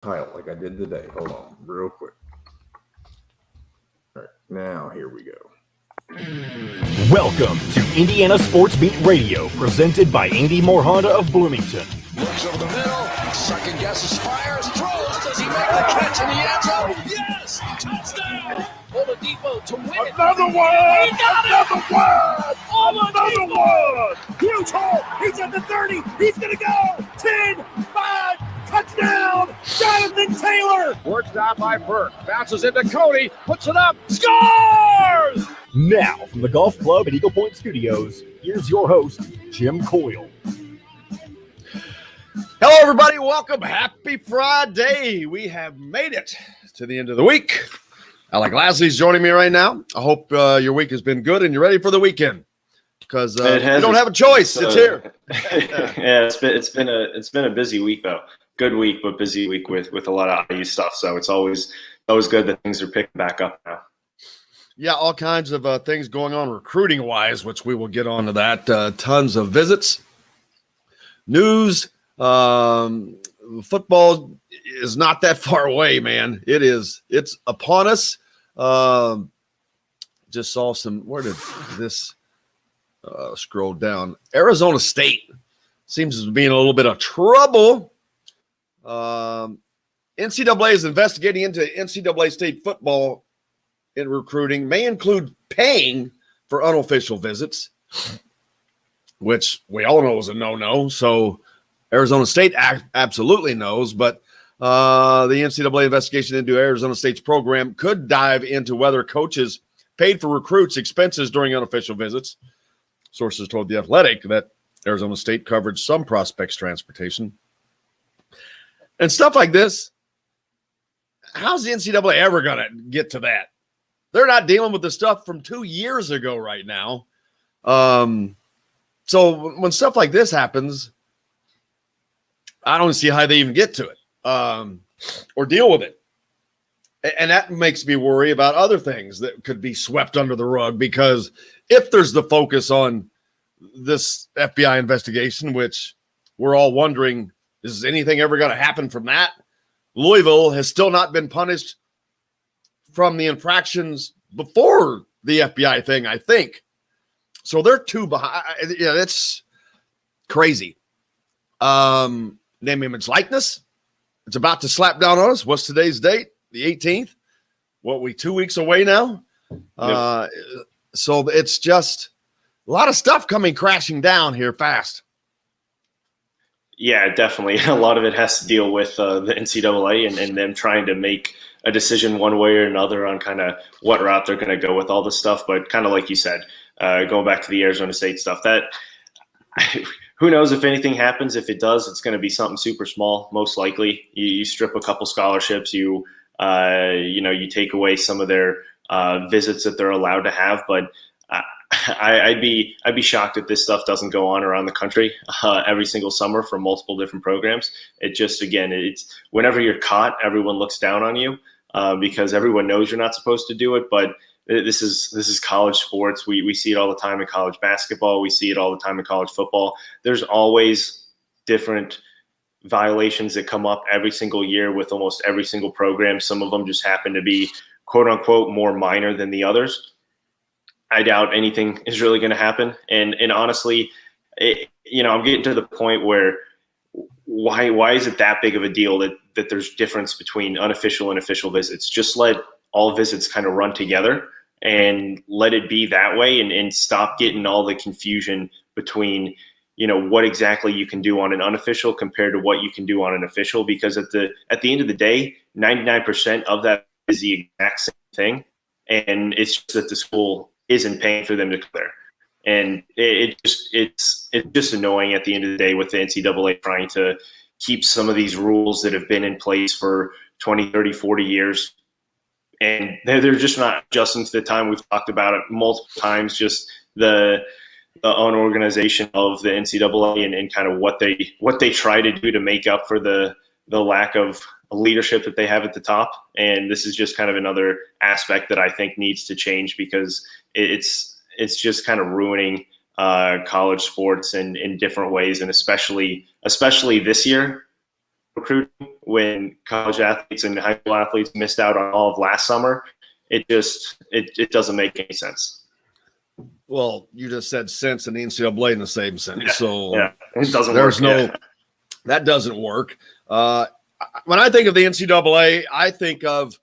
Title like I did today. Hold on, real quick. All right, now here we go. Welcome to Indiana Sports Beat Radio, presented by Andy Moore Honda of Bloomington. Looks over the middle, second guesses, fires, throws. Does he make the catch in the end zone? Yes! Touchdown! Oladipo to win it. Another one! He got Another it! one! Oladipo! Another one! Huge hole! He's at the 30! He's gonna go! 10, 5, touchdown! Jonathan Taylor! Worked out by Burke. Bounces into Cody. Puts it up. Scores! Now, from the Golf Club at Eagle Point Studios, here's your host, Jim Coyle. Hello, everybody. Welcome. Happy Friday. We have made it to the end of the week. Alec Lasley's joining me right now. I hope your week has been good and you're ready for the weekend because you don't have a choice. It's here. Yeah, it's been a busy week though. Good week, but busy week with a lot of IU stuff. So it's always good that things are picking back up now. Yeah, all kinds of things going on recruiting-wise, which we will get onto that. Tons of visits, news. Football is not that far away, man. It's upon us. Just saw some. Where did this scroll down? Arizona State seems to be in a little bit of trouble. NCAA is investigating into NCAA state football in recruiting, may include paying for unofficial visits, which we all know is a no-no. So Arizona State absolutely knows, but the NCAA investigation into Arizona State's program could dive into whether coaches paid for recruits' expenses during unofficial visits. Sources told The Athletic that Arizona State covered some prospects' transportation. And stuff like this, how's the NCAA ever going to get to that? They're not dealing with the stuff from 2 years ago right now. So when stuff like this happens, I don't see how they even get to it or deal with it. And that makes me worry about other things that could be swept under the rug, because if there's the focus on this FBI investigation, which we're all wondering, is anything ever going to happen from that? Louisville has still not been punished from the infractions before the FBI thing, I think. So they're two behind. Yeah, that's crazy. Name, image, likeness. It's about to slap down on us. What's today's date? The 18th. What, we 2 weeks away now? Yep. So it's just a lot of stuff coming crashing down here fast. Yeah, definitely. A lot of it has to deal with the NCAA and them trying to make a decision one way or another on kind of what route they're going to go with all this stuff. But kind of like you said, going back to the Arizona State stuff, that who knows if anything happens. If it does, it's going to be something super small, most likely. You strip a couple scholarships, you take away some of their visits that they're allowed to have. But I'd be shocked if this stuff doesn't go on around the country every single summer for multiple different programs. It just, again, it's whenever you're caught, everyone looks down on you because everyone knows you're not supposed to do it. But this is college sports. We see it all the time in college basketball. We see it all the time in college football. There's always different violations that come up every single year with almost every single program. Some of them just happen to be quote unquote more minor than the others. I doubt anything is really going to happen. And honestly, I'm getting to the point where why is it that big of a deal that there's difference between unofficial and official visits? Just let all visits kind of run together and let it be that way and stop getting all the confusion between, what exactly you can do on an unofficial compared to what you can do on an official. Because at the end of the day, 99% of that is the exact same thing. And it's just that the school isn't paying for them to clear. And it's just annoying at the end of the day with the NCAA trying to keep some of these rules that have been in place for 20, 30, 40 years. And they're just not adjusting to the time. We've talked about it multiple times, just the unorganization of the NCAA and kind of what they try to do to make up for the lack of leadership that they have at the top. And this is just kind of another aspect that I think needs to change, because it's just kind of ruining college sports in different ways. And especially this year, recruiting when college athletes and high school athletes missed out on all of last summer. It doesn't make any sense. Well, you just said sense and the NCAA in the same sentence. Yeah, so yeah, it doesn't there's work. That doesn't work. When I think of the NCAA, I think of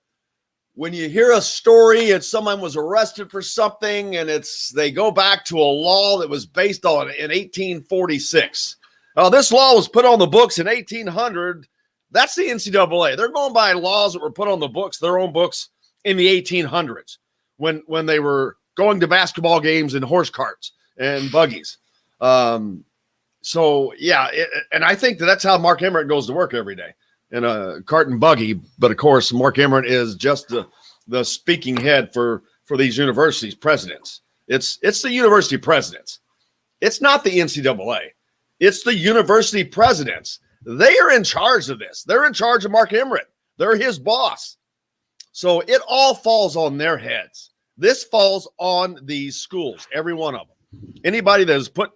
when you hear a story and someone was arrested for something and they go back to a law that was based on in 1846. Oh, this law was put on the books in 1800. That's the NCAA. They're going by laws that were put on the books, their own books, in the 1800s when they were going to basketball games in horse carts and buggies. So, yeah, and I think that's how Mark Emmert goes to work every day, in a cart and buggy. But, of course, Mark Emmert is just the speaking head for these universities, presidents. It's the university presidents. It's not the NCAA. It's the university presidents. They are in charge of this. They're in charge of Mark Emmert. They're his boss. So it all falls on their heads. This falls on these schools, every one of them. Anybody that has put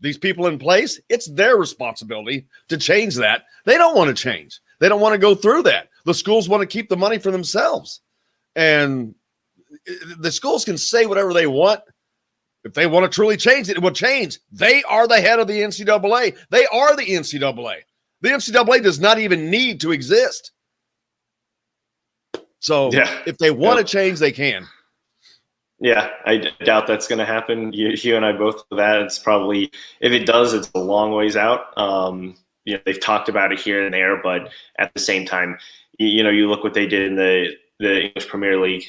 these people in place, it's their responsibility to change that. They don't want to change. They don't want to go through that. The schools want to keep the money for themselves. And the schools can say whatever they want. If they want to truly change it, it will change. They are the head of the NCAA. They are the NCAA. The NCAA does not even need to exist. So if they want to change, they can. Yeah, I doubt that's going to happen. You and I both know that. It's probably, if it does, it's a long ways out. They've talked about it here and there, but at the same time, you look what they did in the English Premier League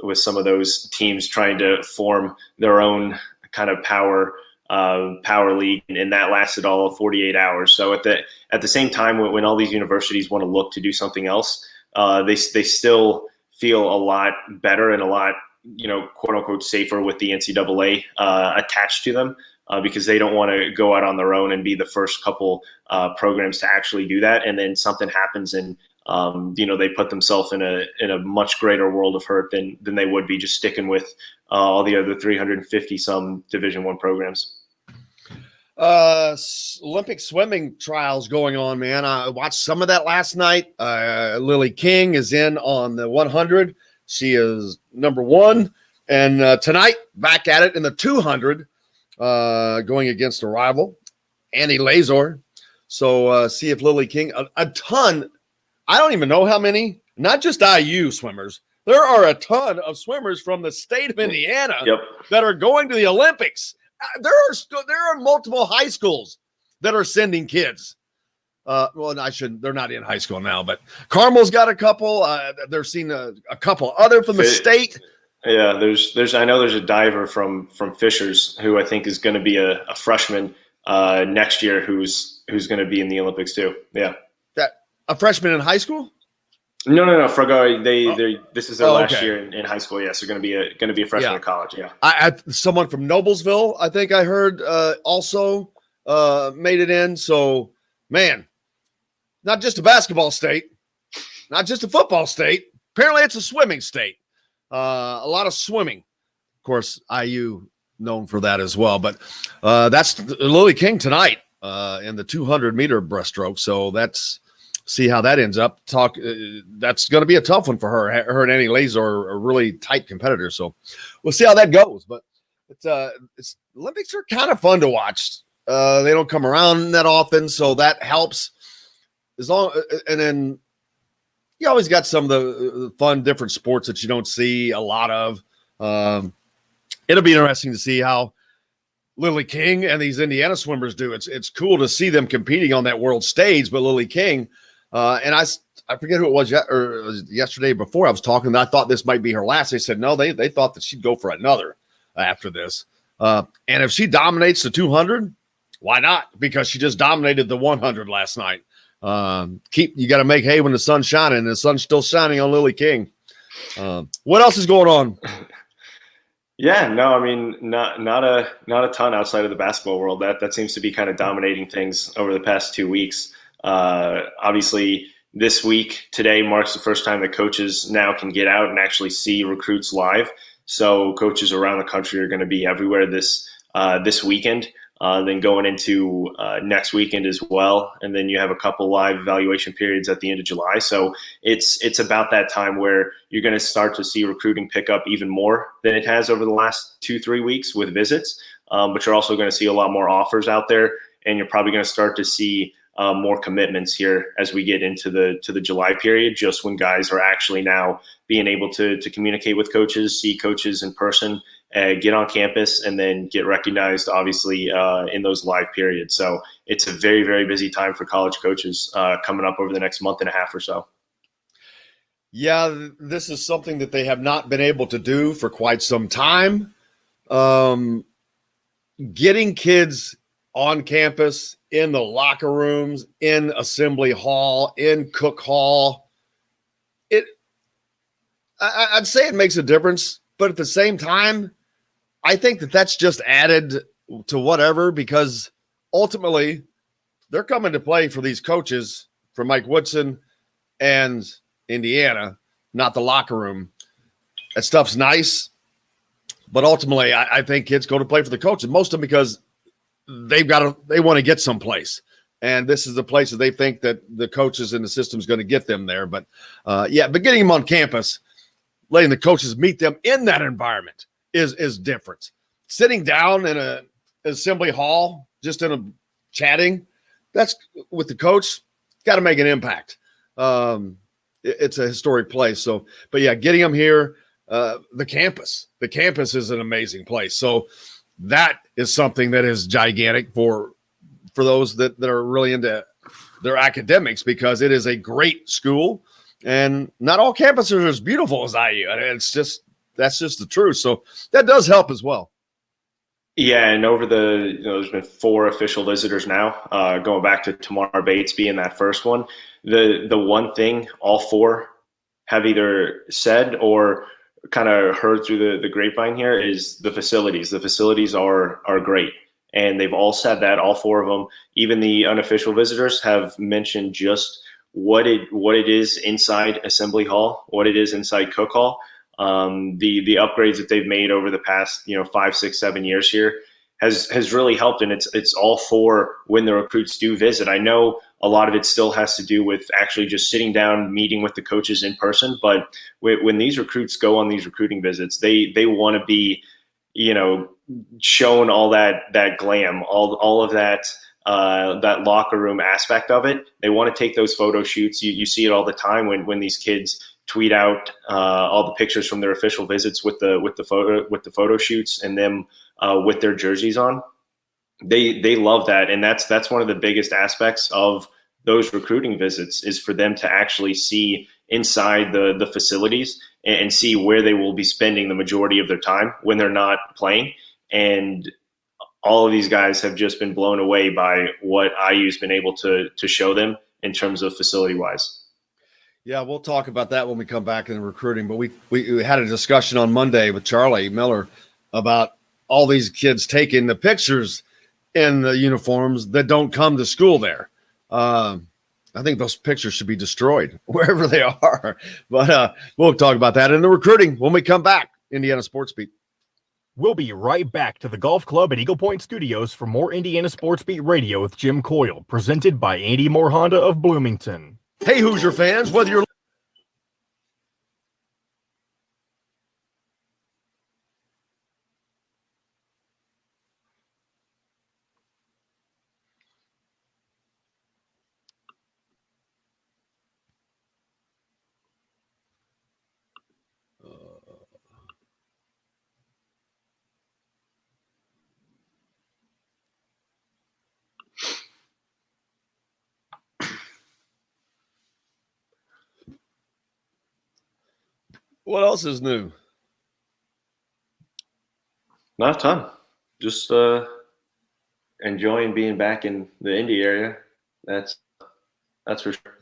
with some of those teams trying to form their own kind of power league, and that lasted all of 48 hours. So at the same time, when all these universities want to look to do something else, they still feel a lot better and a lot, quote unquote, safer with the NCAA attached to them, because they don't want to go out on their own and be the first couple programs to actually do that. And then something happens and, they put themselves in a much greater world of hurt than they would be just sticking with all the other 350 some Division I programs. Olympic swimming trials going on, man. I watched some of that last night. Lily King is in on the 100. She is number one. And tonight, back at it in the 200, going against a rival, Annie Lazor. So see if Lily King, a ton. I don't even know how many, not just IU swimmers. There are a ton of swimmers from the state of Indiana that are going to the Olympics. There are multiple high schools that are sending kids. They're not in high school now, but Carmel's got a couple. They're seeing a couple other from the state. Yeah, I know there's a diver from Fishers who I think is going to be a freshman next year who's going to be in the Olympics too. Yeah. A freshman in high school? No. This is their last year in high school. Yes, they're going to be a freshman in college. Yeah. I someone from Noblesville, I think I heard, also made it in. So, man, not just a basketball state, not just a football state. Apparently, it's a swimming state. A lot of swimming. Of course, IU known for that as well. But that's Lily King tonight in the 200-meter breaststroke. So that's. See how that ends up. That's going to be a tough one for her. Her and Annie Lazor are really tight competitors, so we'll see how that goes. But Olympics are kind of fun to watch. They don't come around that often, so that helps. And then you always got some of the fun, different sports that you don't see a lot of. It'll be interesting to see how Lily King and these Indiana swimmers do. It's cool to see them competing on that world stage, but Lily King. And I forget who it was, or it was yesterday before I was talking. I thought this might be her last. They said no. They thought that she'd go for another after this. And if she dominates the 200, why not? Because she just dominated the 100 last night. You got to make hay when the sun's shining, and the sun's still shining on Lily King. What else is going on? Yeah, no, I mean, not a ton outside of the basketball world. That seems to be kind of dominating things over the past 2 weeks. Obviously, this week, today marks the first time that coaches now can get out and actually see recruits live. So coaches around the country are going to be everywhere this weekend. then going into next weekend as well. And then you have a couple live evaluation periods at the end of July. So it's about that time where you're going to start to see recruiting pick up even more than it has over the last 2-3 weeks with visits. But you're also going to see a lot more offers out there, and you're probably going to start to see more commitments here as we get into the July period, just when guys are actually now being able to communicate with coaches, see coaches in person, get on campus, and then get recognized, obviously, in those live periods. So it's a very, very busy time for college coaches coming up over the next month and a half or so. Yeah, this is something that they have not been able to do for quite some time. Getting kids on campus, in the locker rooms, in assembly hall, in cook hall, I'd say it makes a difference, but at the same time, I think that that's just added to whatever, because ultimately they're coming to play for these coaches, for Mike Woodson and Indiana, not the locker room. That stuff's nice, but ultimately I think kids go to play for the coaches, most of them because they want to get someplace. And this is the place that they think that the coaches in the system is going to get them there. But but getting them on campus, letting the coaches meet them in that environment is different. Sitting down in an assembly hall, just in a chatting, that's with the coach, got to make an impact. It's a historic place. So, but yeah, getting them here, the campus is an amazing place. So that is something that is gigantic for those that are really into their academics, because it is a great school, and not all campuses are as beautiful as IU. And that's just the truth. So that does help as well. Yeah, and over there's been 4 official visitors now, going back to Tamar Bates being that first one. The one thing all 4 have either said or kind of heard through the grapevine here is the facilities. The facilities are great, and they've all said that, all 4 of them. Even the unofficial visitors have mentioned just what it is inside Assembly Hall, what it is inside Cook Hall. The upgrades that they've made over the past 5, 6, 7 years here has really helped, and it's all for when the recruits do visit. I know a lot of it still has to do with actually just sitting down, meeting with the coaches in person, but when these recruits go on these recruiting visits, they want to be shown all that glam, all of that locker room aspect of it. They want to take those photo shoots. You see it all the time when these kids tweet out all the pictures from their official visits with the photo shoots and them with their jerseys on. They love that, and that's one of the biggest aspects of those recruiting visits, is for them to actually see inside the facilities and see where they will be spending the majority of their time when they're not playing. And all of these guys have just been blown away by what IU's been able to show them in terms of facility wise. Yeah, we'll talk about that when we come back in the recruiting. But we had a discussion on Monday with Charlie Miller about all these kids taking the pictures in the uniforms that don't come to school there. I think those pictures should be destroyed wherever they are. But we'll talk about that in the recruiting when we come back. Indiana Sports Beat. We'll be right back to the Golf Club at Eagle Point Studios for more Indiana Sports Beat Radio with Jim Coyle, presented by Andy Moore Honda of Bloomington. Hey, Hoosier fans, whether you're what else is new? Not a ton. Just enjoying being back in the Indy area. That's for sure.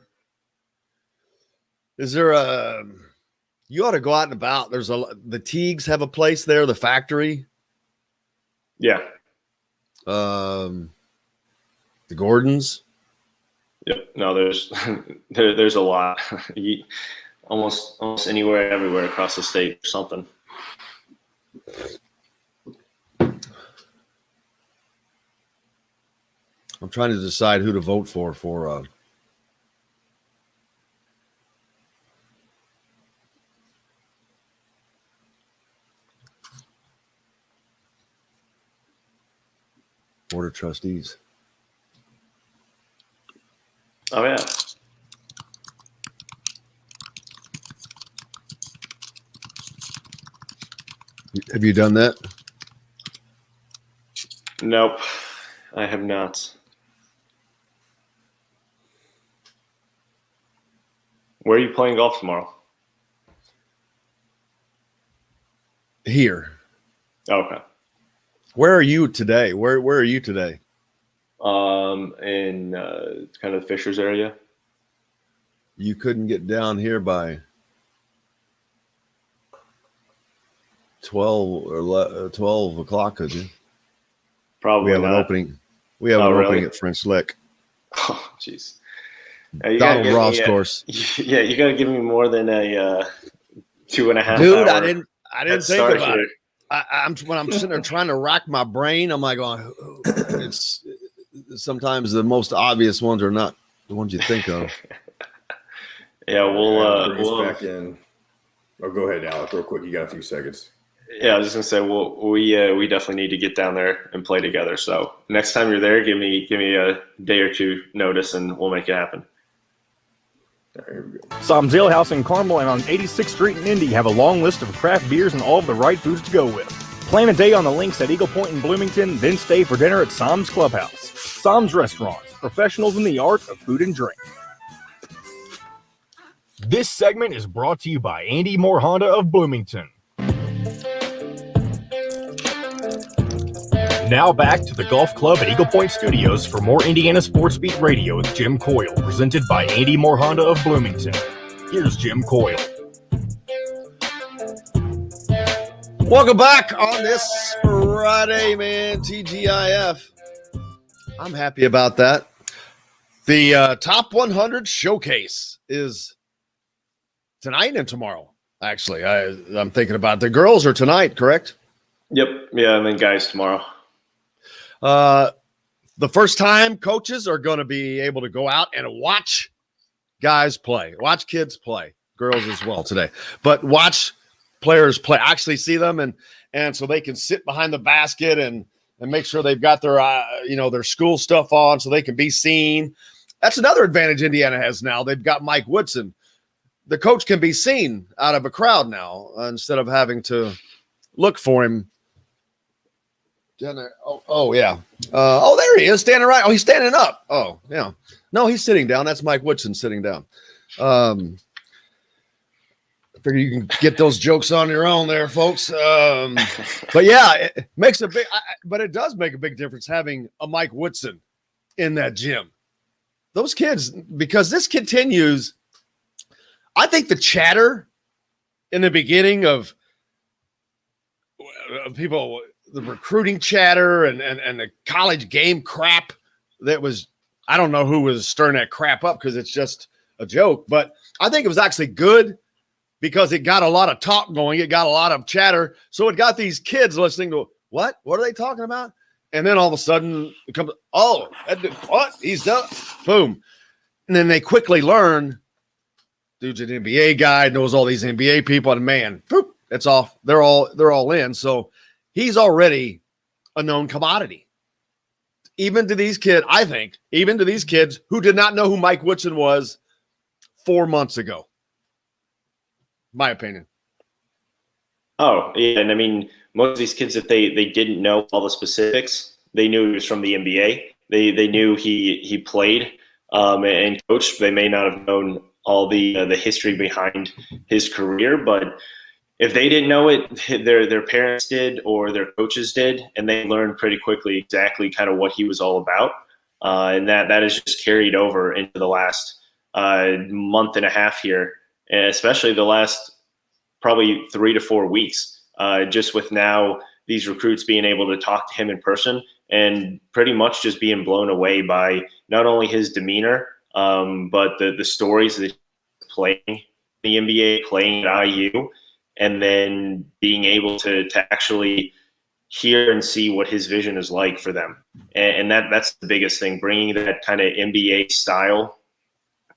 Is there you ought to go out and about. The Teagues have a place there, the factory. Yeah. The Gordons. Yep. No, there's a lot. Almost anywhere, everywhere across the state, or something. I'm trying to decide who to vote for Board of Trustees. Oh, yeah. Have you done that? Nope, I have not. Where are you playing golf tomorrow? Here. Okay. Where are you today? Where are you today? In kind of the Fishers area. You couldn't get down here by 12 o'clock, could you? Probably We have not. an opening. We have an really? opening at French Lick. Oh, jeez. Donald Ross course. Yeah, you got to give me more than a 2.5 Dude, hour I didn't head think start about here. it. I'm when I'm sitting there trying to rack my brain. I'm like, going, it's sometimes the most obvious ones are not the ones you think of. Yeah, Bring us back in. Oh, go ahead, Alec, real quick. You got a few seconds. Yeah, I was just gonna say, we definitely need to get down there and play together. So next time you're there, give me a day or two notice, and we'll make it happen. All right, here we go. Sam's Ale House in Carmel and on 86th Street in Indy have a long list of craft beers and all of the right foods to go with. Plan a day on the links at Eagle Point in Bloomington, then stay for dinner at Sam's Clubhouse. Sam's Restaurants, professionals in the art of food and drink. This segment is brought to you by Andy Moore Honda of Bloomington. Now back to the Golf Club at Eagle Point Studios for more Indiana Sports Beat Radio with Jim Coyle, presented by Andy Moore Honda of Bloomington. Here's Jim Coyle. Welcome back on this Friday, man. TGIF. I'm happy about that. The Top 100 Showcase is tonight and tomorrow. Actually, I'm thinking about the girls are tonight, correct? Yep. Yeah, and then guys tomorrow. The first time coaches are going to be able to go out and watch guys play, watch kids play, girls as well today, but watch players play, actually see them. And so they can sit behind the basket and make sure they've got their, their school stuff on so they can be seen. That's another advantage Indiana has now. They've got Mike Woodson. The coach can be seen out of a crowd now instead of having to look for him. Oh, yeah. There he is, standing right. Oh, he's standing up. Oh, yeah. No, he's sitting down. That's Mike Woodson sitting down. I figure you can get those jokes on your own there, folks. But yeah, it makes a big. But it does make a big difference having a Mike Woodson in that gym. Those kids, because this continues. I think the chatter in the beginning of people. The recruiting chatter and the college game crap that was, I don't know who was stirring that crap up because it's just a joke, but I think it was actually good because it got a lot of talk going. It got a lot of chatter. So it got these kids listening to what are they talking about? And then all of a sudden it comes, what? He's done. Boom. And then they quickly learn dude's an NBA guy, knows all these NBA people, and man, boop, it's off. They're all in. So he's already a known commodity. Even to these kids, I think, even to these kids who did not know who Mike Woodson was 4 months ago. My opinion. Oh, yeah. And I mean, most of these kids, if they didn't know all the specifics, they knew he was from the NBA. They knew he played and coached. They may not have known all the history behind his career, but if they didn't know it, their parents did or their coaches did, and they learned pretty quickly exactly kind of what he was all about. And that has just carried over into the last month and a half here, and especially the last probably 3 to 4 weeks, just with now these recruits being able to talk to him in person and pretty much just being blown away by not only his demeanor, but the stories that he's playing the NBA, playing at IU, and then being able to actually hear and see what his vision is like for them. And that's the biggest thing, bringing that kind of NBA style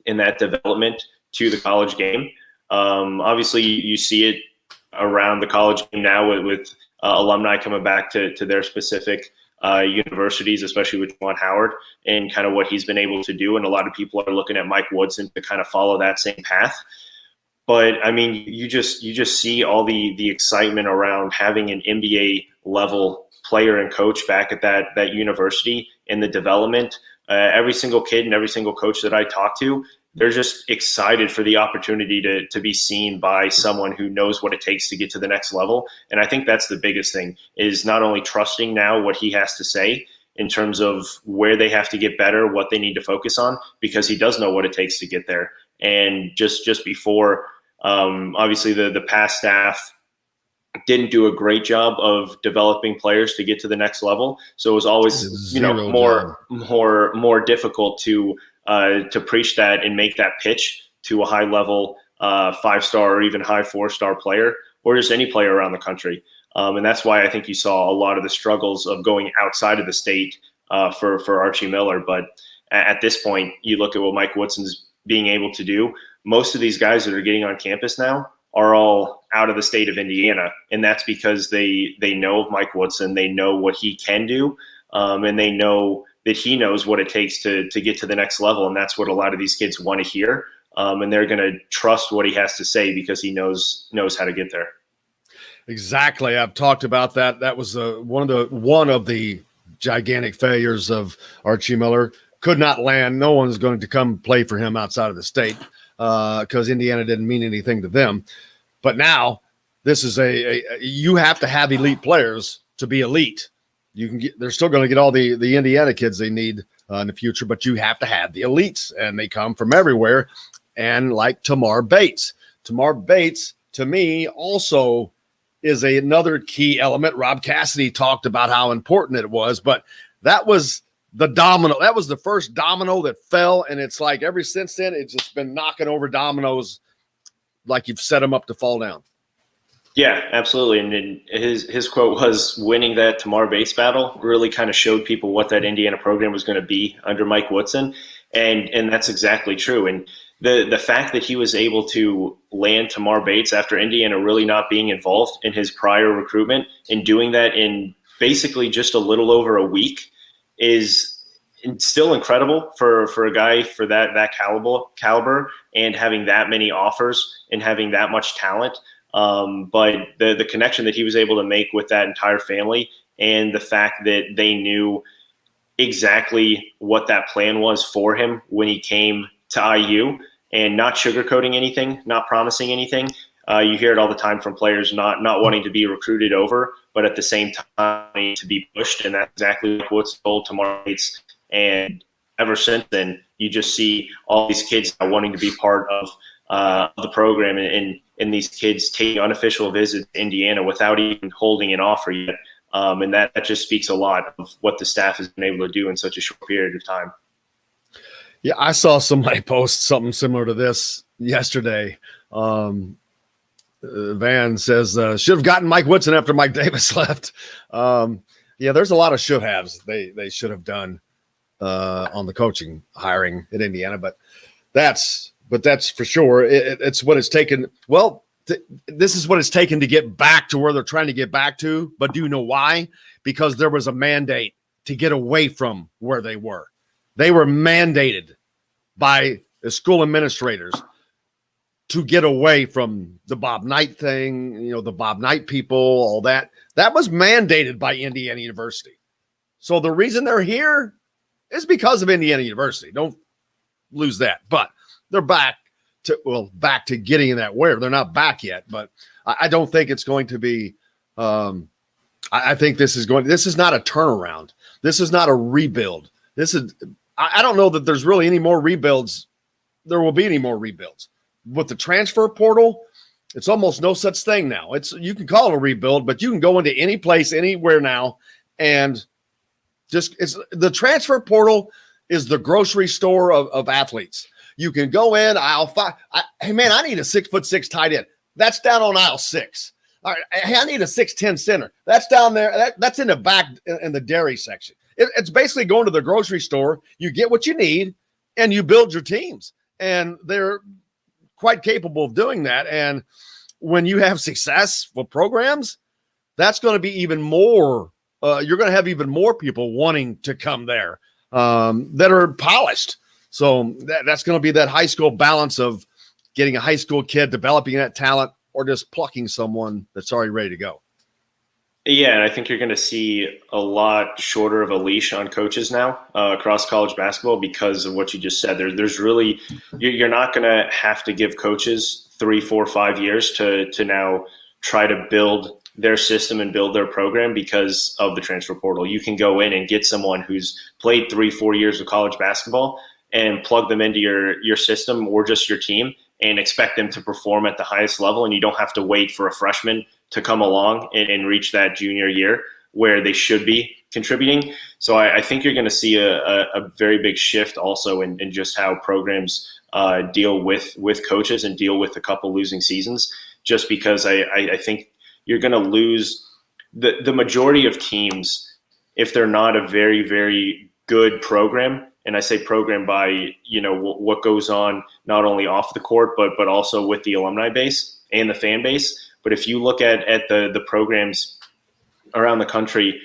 and that development to the college game. Obviously, you see it around the college game now with alumni coming back to their specific universities, especially with Juwan Howard and kind of what he's been able to do. And a lot of people are looking at Mike Woodson to kind of follow that same path. But I mean, you just see all the excitement around having an NBA level player and coach back at that university, and the development. Every single kid and every single coach that I talk to, they're just excited for the opportunity to be seen by someone who knows what it takes to get to the next level. And I think that's the biggest thing, is not only trusting now what he has to say in terms of where they have to get better, what they need to focus on, because he does know what it takes to get there. And just before, obviously the past staff didn't do a great job of developing players to get to the next level. So it was always, more difficult to preach that and make that pitch to a high level 5-star or even high 4-star player, or just any player around the country. And that's why I think you saw a lot of the struggles of going outside of the state for Archie Miller. But at this point, you look at what Mike Woodson's being able to do. Most of these guys that are getting on campus now are all out of the state of Indiana. And that's because they know of Mike Woodson. They know what he can do. And they know that he knows what it takes to get to the next level. And that's what a lot of these kids want to hear. And they're going to trust what he has to say because he knows how to get there. Exactly. I've talked about that. That was one of the gigantic failures of Archie Miller. Could not land. No one's going to come play for him outside of the state because Indiana didn't mean anything to them. But now this is you have to have elite players to be elite. They're still going to get all the Indiana kids they need in the future, but you have to have the elites, and they come from everywhere. And like Tamar Bates, to me also is another key element. Rob Cassidy talked about how important it was, but that was the domino. That was the first domino that fell, and it's like ever since then, it's just been knocking over dominoes like you've set them up to fall down. Yeah, absolutely. And his quote was, winning that Tamar Bates battle really kind of showed people what that Indiana program was going to be under Mike Woodson. And that's exactly true. And the fact that he was able to land Tamar Bates after Indiana really not being involved in his prior recruitment and doing that in basically just a little over a week is still incredible for a guy for that caliber and having that many offers and having that much talent. But the connection that he was able to make with that entire family, and the fact that they knew exactly what that plan was for him when he came to IU, and not sugarcoating anything, not promising anything. You hear it all the time from players not wanting to be recruited over, but at the same time to be pushed. And that's exactly what's told Tamar Bates. And ever since then, you just see all these kids wanting to be part of the program, and these kids taking unofficial visits to Indiana without even holding an offer yet. And that just speaks a lot of what the staff has been able to do in such a short period of time. Yeah, I saw somebody post something similar to this yesterday. Van says, should have gotten Mike Woodson after Mike Davis left. Yeah, there's a lot of should haves they should have done on the coaching hiring at Indiana, but that's for sure. It's what it's taken. Well, this is what it's taken to get back to where they're trying to get back to. But do you know why? Because there was a mandate to get away from where they were. They were mandated by the school administrators to get away from the Bob Knight thing, the Bob Knight people, all that. That was mandated by Indiana University. So the reason they're here is because of Indiana University. Don't lose that. But they're back to getting that where. They're not back yet, but I don't think it's going to be I think this is not a turnaround. This is not a rebuild. I don't know that there's really any more rebuilds. There will be any more rebuilds. With the transfer portal, it's almost no such thing now. You can call it a rebuild, but you can go into any place, anywhere now, and the transfer portal is the grocery store of athletes. You can go in aisle 5. Hey man, I need a 6'6" tight end. That's down on aisle 6. All right, hey, I need a 6'10" center. That's down there. That's in the back in the dairy section. It's basically going to the grocery store. You get what you need, and you build your teams. And they're quite capable of doing that. And when you have successful programs, that's going to be even more. You're going to have even more people wanting to come there that are polished. So that's going to be that high school balance of getting a high school kid, developing that talent, or just plucking someone that's already ready to go. Yeah, and I think you're going to see a lot shorter of a leash on coaches now across college basketball because of what you just said. There's really you're not going to have to give coaches 3, 4, 5 years to now try to build their system and build their program because of the transfer portal. You can go in and get someone who's played 3, 4 years of college basketball and plug them into your system or just your team and expect them to perform at the highest level. And you don't have to wait for a freshman to come along and reach that junior year where they should be contributing. So I think you're going to see a very big shift also in just how programs deal with coaches and deal with a couple losing seasons, just because I think you're going to lose the majority of teams if they're not a very, very good program. And I say program by, what goes on not only off the court, but also with the alumni base and the fan base. But if you look at the programs around the country,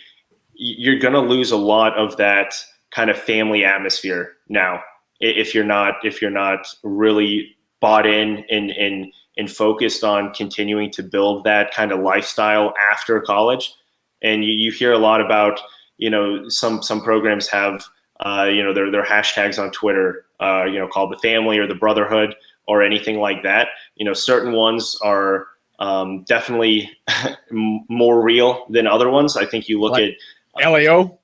you're going to lose a lot of that kind of family atmosphere now if you're not really bought in and focused on continuing to build that kind of lifestyle after college. And you hear a lot about, some programs have their hashtags on Twitter, called the family or the brotherhood or anything like that. Certain ones are definitely more real than other ones. I think you look like at LAO.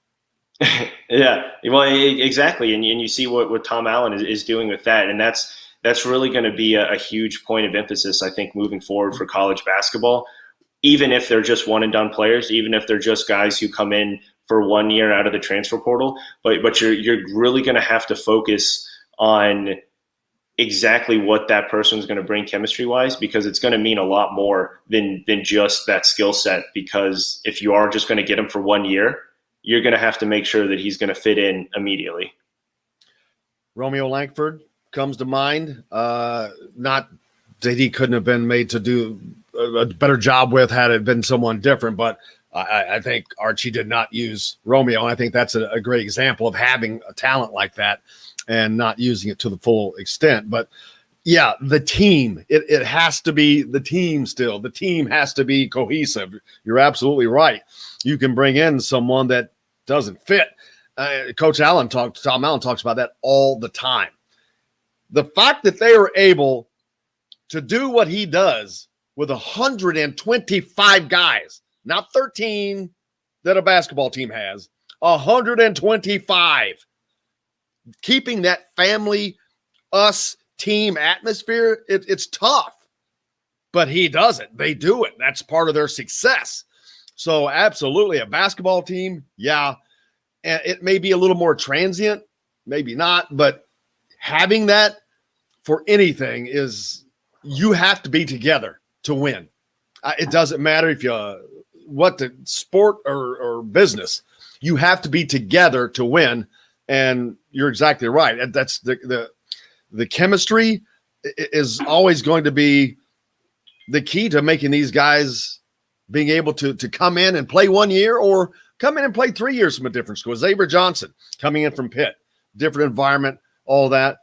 Yeah, well, exactly. And you see what Tom Allen is doing with that. And that's really going to be a huge point of emphasis, I think, moving forward for college basketball, even if they're just one and done players, even if they're just guys who come in for 1 year out of the transfer portal. But you're really going to have to focus on exactly what that person is going to bring chemistry wise, because it's going to mean a lot more than just that skill set. Because if you are just going to get him for 1 year, you're going to have to make sure that he's going to fit in immediately. Romeo Langford comes to mind. Not that he couldn't have been made to do a better job with had it been someone different, but I think Archie did not use Romeo. And I think that's a great example of having a talent like that and not using it to the full extent. But yeah, the team, it has to be the team still. The team has to be cohesive. You're absolutely right. You can bring in someone that doesn't fit. Tom Allen talks about that all the time. The fact that they are able to do what he does with 125 guys, not 13 that a basketball team has, 125, keeping that family, us team atmosphere, it's tough, but he does it. They do it. That's part of their success. So absolutely a basketball team. Yeah. And it may be a little more transient, maybe not, but having that for anything is you have to be together to win. It doesn't matter if what the sport or business, you have to be together to win. And you're exactly right. That's the chemistry is always going to be the key to making these guys being able to come in and play 1 year or come in and play 3 years from a different school. Xavier Johnson coming in from Pitt, different environment, all that.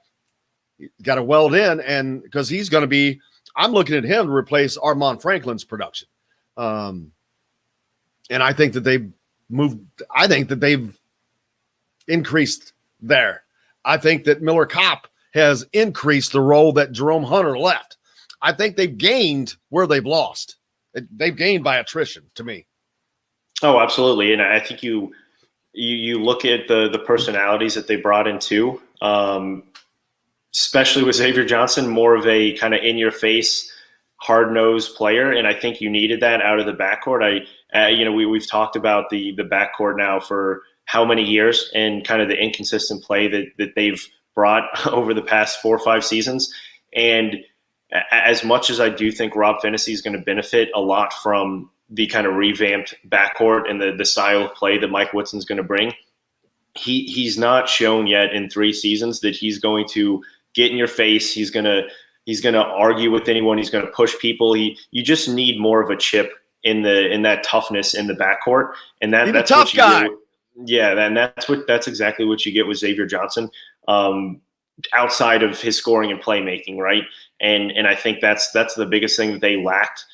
Got to weld in, and because he's going to be, I'm looking at him to replace Armand Franklin's production. And I think that they've increased there. I think that Miller Kopp has increased the role that Jerome Hunter left. I think they've gained where they've lost. They've gained by attrition to me. Oh, absolutely. And I think you look at the personalities that they brought in too, especially with Xavier Johnson, more of a kind of in-your-face, hard-nosed player. And I think you needed that out of the backcourt. We've talked about the backcourt now for how many years and kind of the inconsistent play that they've brought over the past 4 or 5 seasons. And as much as I do think Rob Finney is going to benefit a lot from the kind of revamped backcourt and the style of play that Mike Woodson's going to bring, he's not shown yet in 3 seasons that he's going to get in your face. He's going to argue with anyone. He's going to push people. You just need more of a chip in that toughness in the backcourt, and that's a tough guy. Yeah, and that's exactly what you get with Xavier Johnson. Outside of his scoring and playmaking, right? And I think that's the biggest thing that they lacked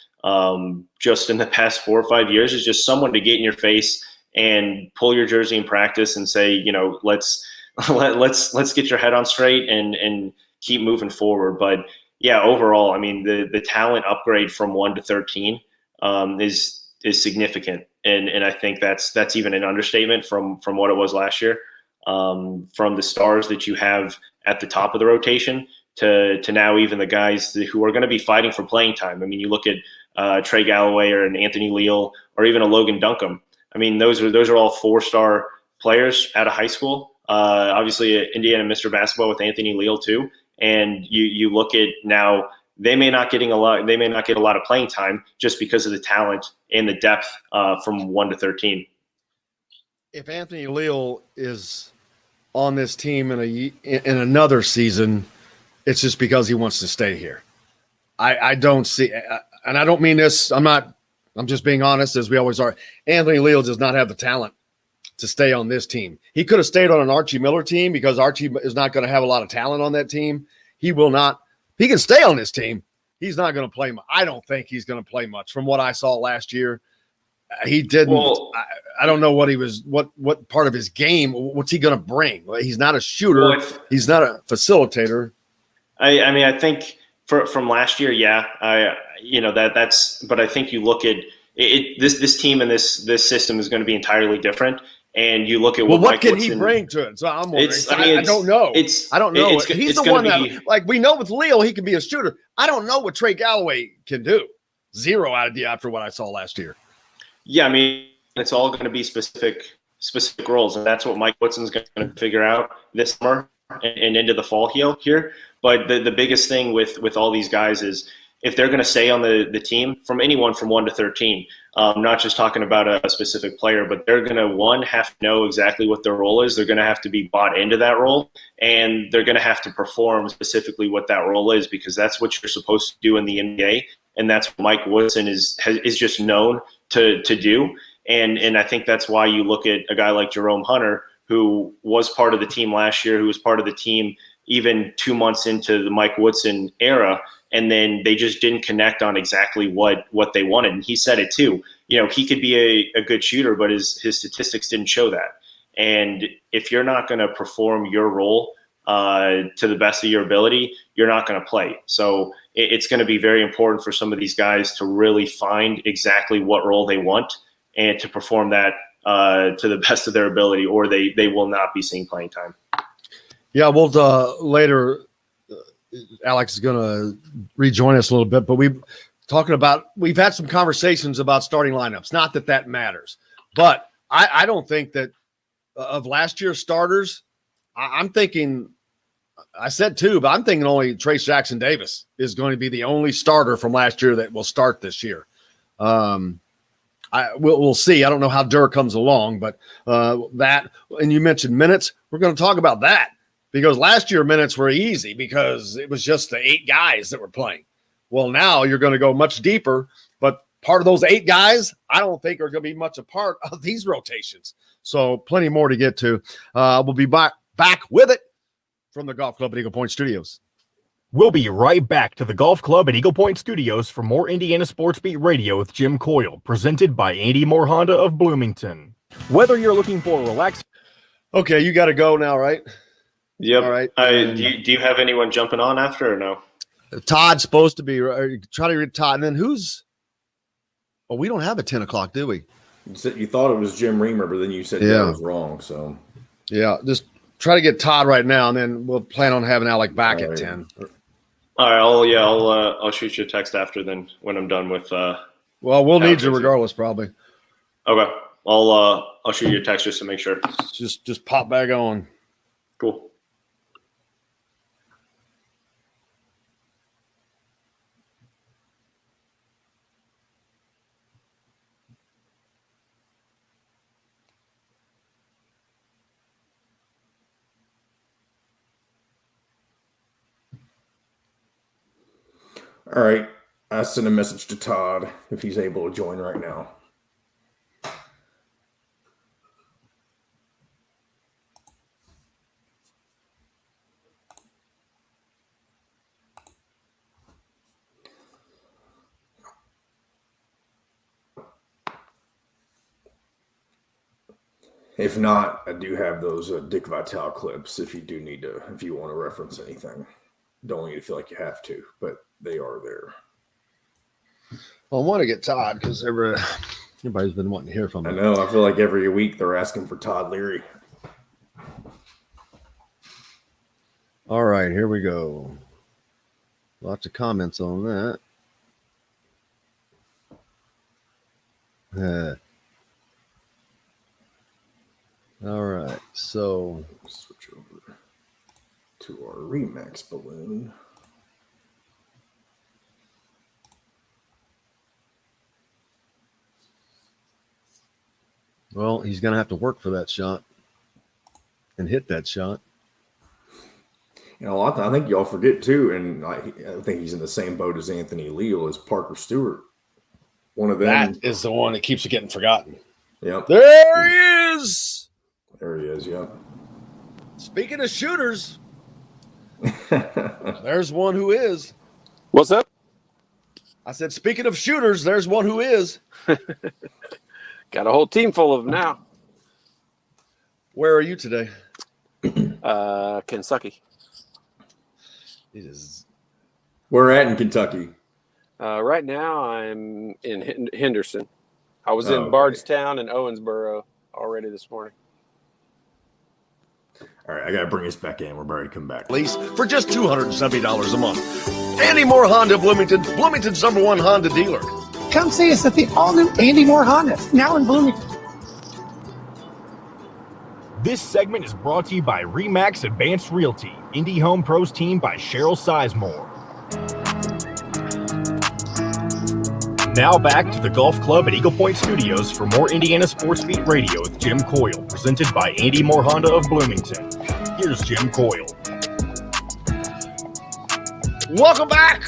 just in the past 4 or 5 years, is just someone to get in your face and pull your jersey in practice and say, let's get your head on straight and keep moving forward. But yeah, overall, I mean, the talent upgrade from 1 to 13 is significant, and I think that's even an understatement from what it was last year. From the stars that you have at the top of the rotation to now even the guys who are going to be fighting for playing time. I mean, you look at Trey Galloway or an Anthony Leal or even a Logan Duncombe. I mean, those are all 4-star players out of high school. Obviously, Indiana Mr. Basketball with Anthony Leal too. And you look at now, they may not get a lot of playing time just because of the talent and the depth from 1 to 13. If Anthony Leal is on this team in another season, it's just because he wants to stay here. I don't see, and I don't mean this. I'm just being honest, as we always are. Anthony Leal does not have the talent to stay on this team. He could have stayed on an Archie Miller team because Archie is not going to have a lot of talent on that team. He will not. He can stay on this team. He's not going to play much. I don't think he's going to play much. From what I saw last year, he didn't. Well, I don't know what he was. What part of his game? What's he going to bring? He's not a shooter. Well, he's not a facilitator. I mean, I think from last year, yeah. That's. But I think you look at it. This team and this system is going to be entirely different. And you look at what Mike Woodson, he bring to it? So I'm wondering. I don't know. I don't know. He's the one that, like, we know with Leo, he can be a shooter. I don't know what Trey Galloway can do. Zero idea after what I saw last year. Yeah, I mean, it's all going to be specific roles, and that's what Mike Woodson's going to figure out this summer and into the fall here. But the biggest thing with all these guys is if they're going to stay on the team, from anyone from 1 to 13, not just talking about a specific player, but they're going to, have to know exactly what their role is. They're going to have to be bought into that role, and they're going to have to perform specifically what that role is, because that's what you're supposed to do in the NBA, and that's what Mike Woodson is just known to do. And I think that's why you look at a guy like Jerome Hunter, who was part of the team last year, who was part of the team even 2 months into the Mike Woodson era, and then they just didn't connect on exactly what they wanted. And he said it too. He could be a good shooter, but his statistics didn't show that. And if you're not going to perform your role to the best of your ability, you're not going to play. So it's going to be very important for some of these guys to really find exactly what role they want and to perform that to the best of their ability, or they will not be seeing playing time. Yeah, well, later, Alex is going to rejoin us a little bit, but we've had some conversations about starting lineups. Not that matters, but I don't think that of last year's starters, I'm thinking, I said 2, but I'm thinking only Trace Jackson Davis is going to be the only starter from last year that will start this year. We'll see. I don't know how Durr comes along, but that, and you mentioned minutes. We're going to talk about that, because last year minutes were easy because it was just the 8 guys that were playing. Well, now you're going to go much deeper, but part of those 8 guys, I don't think are going to be much a part of these rotations. So plenty more to get to. We'll be back with it from the Golf Club at Eagle Point Studios. We'll be right back to the Golf Club at Eagle Point Studios for more Indiana Sports Beat Radio with Jim Coyle, presented by Andy Moore Honda of Bloomington. Whether you're looking for a relaxed... Okay, you got to go now, right? Yep. All right. Do you have anyone jumping on after or no? Todd's supposed to be. Try to read Todd. And then who's – we don't have a 10 o'clock, do we? You thought it was Jim Reamer, but then you said that was wrong. So yeah, just try to get Todd right now, and then we'll plan on having Alec back at 10. All right, I'll shoot you a text after then when I'm done with. Well, we'll need you regardless, probably. Okay, I'll shoot you a text just to make sure. Just pop back on. Cool. All right. I sent a message to Todd if he's able to join right now. If not, I do have those Dick Vitale clips if you want to reference anything. Don't want you to feel like you have to, but they are there. Well, I want to get Todd because everybody's been wanting to hear from him. I know. I feel like every week they're asking for Todd Leary. All right, here we go. Lots of comments on that. All right, so switch over to our Remax balloon. Well, he's going to have to work for that shot and hit that shot. You know, I think y'all forget too, and I think he's in the same boat as Anthony Leal as Parker Stewart. One of them. That is the one that keeps getting forgotten. Yep. There he is. There he is, yep. Speaking of shooters, there's one who is. What's up? I said, speaking of shooters, there's one who is. Got a whole team full of them now. Where are you today? Kentucky. We're at in Kentucky. Right now, I'm in Henderson. I was in okay. Bardstown and Owensboro already this morning. All right, I got to bring us back in. We're ready to come back. Lease for just $270 a month. Andy Moore Honda Bloomington, Bloomington's #1 Honda dealer. Come see us at the all-new Andy Moore Honda, now in Bloomington. This segment is brought to you by Remax Advanced Realty, Indy Home Pros team by Cheryl Sizemore. Now back to the Golf Club at Eagle Point Studios for more Indiana Sports Beat Radio with Jim Coyle, presented by Andy Moore Honda of Bloomington. Here's Jim Coyle. Welcome back.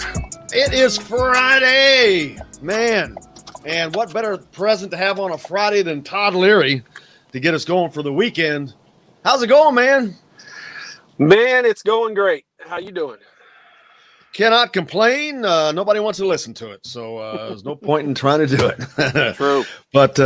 It is Friday, man. And what better present to have on a Friday than Todd Leary to get us going for the weekend. How's it going, man? Man, it's going great. How you doing? Cannot complain. Nobody wants to listen to it, so there's no point in trying to do it. True. But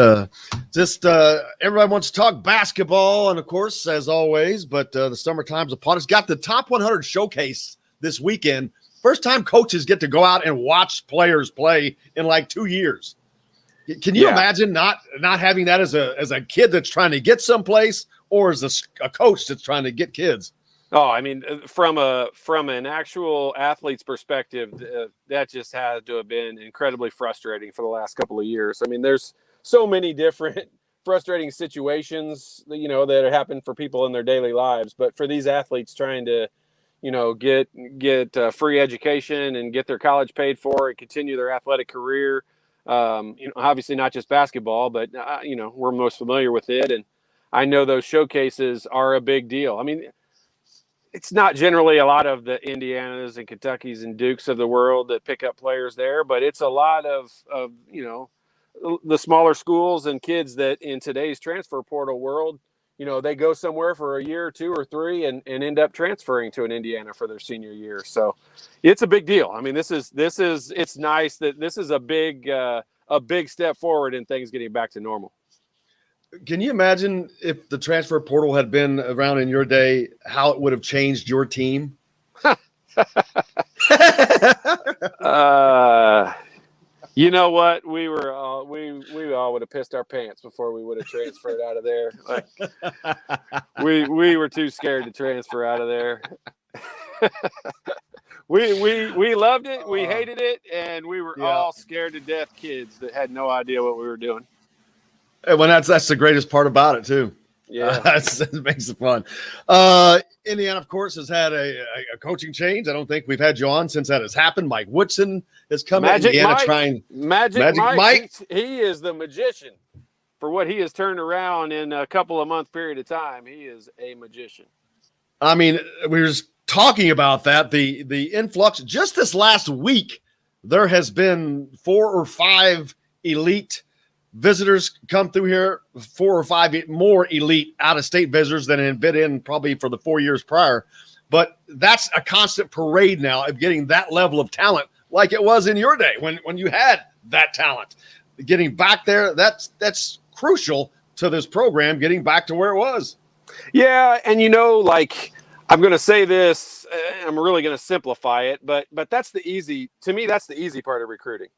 everybody wants to talk basketball, and of course, as always, but the summertime's upon us. Got the top 100 showcase this weekend. First time coaches get to go out and watch players play in like 2 years. Can you imagine not having that as a kid that's trying to get someplace, or as a coach that's trying to get kids? Oh, I mean, from an actual athlete's perspective, that just had to have been incredibly frustrating for the last couple of years. I mean, there's so many different frustrating situations, that happen for people in their daily lives. But for these athletes trying to, get free education and get their college paid for and continue their athletic career, obviously not just basketball, but, we're most familiar with it. And I know those showcases are a big deal. I mean, it's not generally a lot of the Indianas and Kentuckys and Dukes of the world that pick up players there, but it's a lot of the smaller schools and kids that in today's transfer portal world, they go somewhere for a year or 2 or 3 and end up transferring to an Indiana for their senior year. So it's a big deal. I mean, it's nice that this is a big step forward in things getting back to normal. Can you imagine if the transfer portal had been around in your day, how it would have changed your team? You know what? We all would have pissed our pants before we would have transferred out of there. Like, we were too scared to transfer out of there. We loved it, we hated it, and we were all scared to death kids that had no idea what we were doing. Well, that's the greatest part about it too. Yeah, it makes it fun. Indiana, of course, has had a coaching change. I don't think we've had you on since that has happened. Mike Woodson has come in. Indiana trying Magic Mike. He is the magician for what he has turned around in a couple of month period of time. He is a magician. I mean, we were just talking about that. The influx just this last week there has been 4 or 5 elite visitors come through here, 4 or 5 more elite out-of-state visitors than had been in probably for the 4 years prior. But that's a constant parade now of getting that level of talent like it was in your day when you had that talent. Getting back there, that's crucial to this program getting back to where it was. Yeah, and like I'm going to say this, I'm really going to simplify it, but that's the easy part of recruiting.